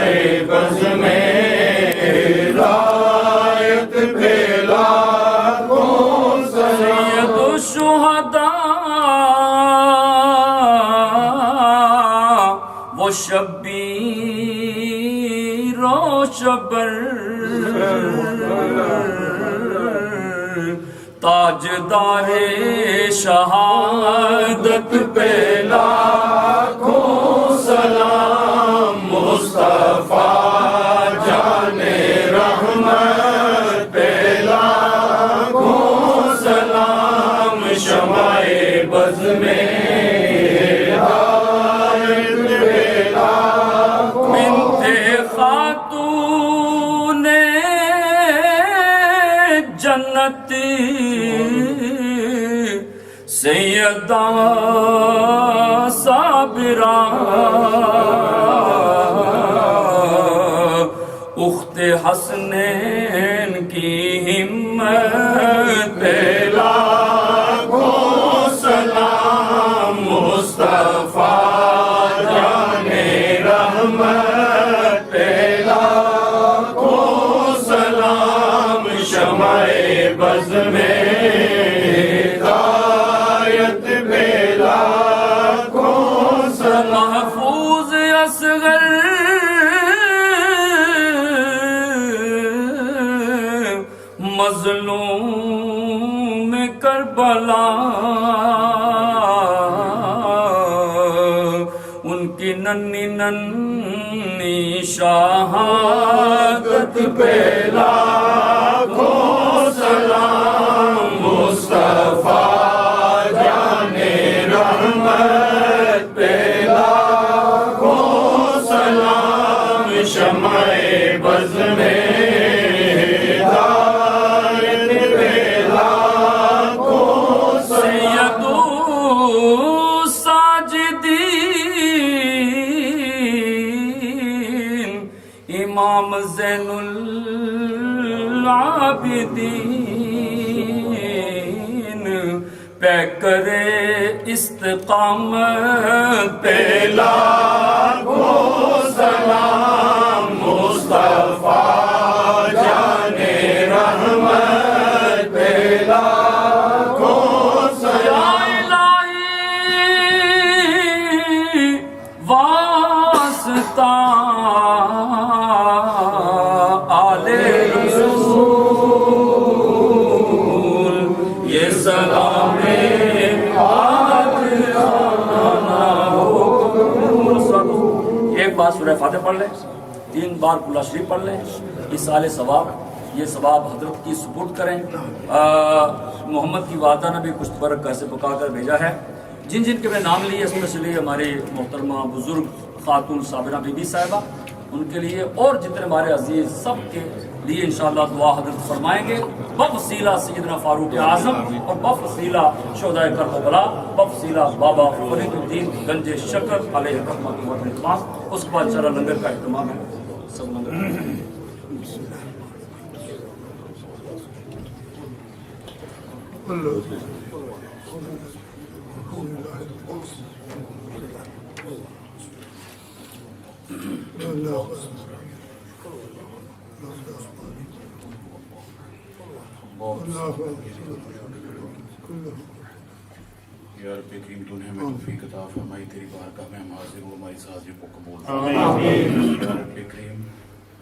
بز میں ہدایت پہ لاکھوں سلام الشہداء وہ شبیر و شبر تاجدار شہادت پہ لاکھوں سلام مصطفیٰ جان رحمت پہ لاکھوں سلام شمع بز میں ہدایت پہ لاکھوں بنت خاتون جنتی سیدہ صابرہ اخت حسنین کی ہمت پہ لاکھوں سلام مصطفیٰ جان رحمت پہ لاکھوں سلام شمع بز میں ہدایت پہ لاکھوں سلام محفوظ اصغر مظلوم کربلا ان کی ننھی ننھی شہادت پہ لاکھوں سلام مصطفیٰ جان رحمت پہ لاکھوں سلام شمع بز میں ہدایت پہ لاکھوں سید ساجدین امام زین العابدین پہ کرے استقامت پہ لاکھوں سلام مصطفیٰ جان رحمت پہ لاکھوں سلام الہی واسطہ آل رسول یہ سلام ایک بار سورہ فاتح پڑھ لیں، 3 بار کلہ شریف پڑھ لیں، ایصال ثواب، یہ ثواب حضرت کی سپورٹ کریں۔ محمد کی والدہ نے بھی کچھ برق کیسے پکا کر بھیجا ہے، جن جن کے میں نام لیے اسپیشلی ہماری محترمہ بزرگ خاتون صابرہ بی بی صاحبہ، ان کے لیے اور جتنے ہمارے عزیز سب کے لیے انشاءاللہ دعا حضرت فرمائیں گے، بوسیلہ سیدنا فاروق اعظم اور بوسیلہ شہدائے کربلا، بوسیلہ بابا فرید الدین گنج شکر علیہ رحمۃ و اہتمام۔ اس کے بعد چلا لنگر کا اہتمام ہے، سب لنگر یا رب کریم تو نے ہمیں توفیق عطا فرمائی، تیری بارگاہ میں ہم حاضر ہو، ہماری حاضری کو قبول فرما۔ یا رب کریم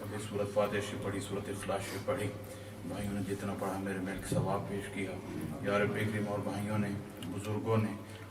ابھی سورت فاتح سے پڑھی، سورت اخلاص سے پڑھی، بھائیوں نے جتنا پڑھا میرے ملک ثواب پیش کیا۔ یا رب کریم اور بھائیوں نے، بزرگوں نے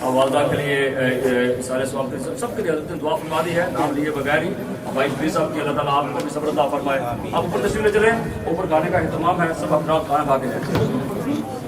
اور والدہ کے لیے سارے سواب سب کے لیے حضرت نے دعا فرما دی ہے نام لیے بغیر ہی بھائی فری صاحب کی اللہ تعالیٰ آپ کو بھی صبر عطا فرمائے. آپ اوپر تشریف لے چلیں, اوپر کھانے کا اہتمام ہے, سب اپنا کھانا کھا کے جائیں.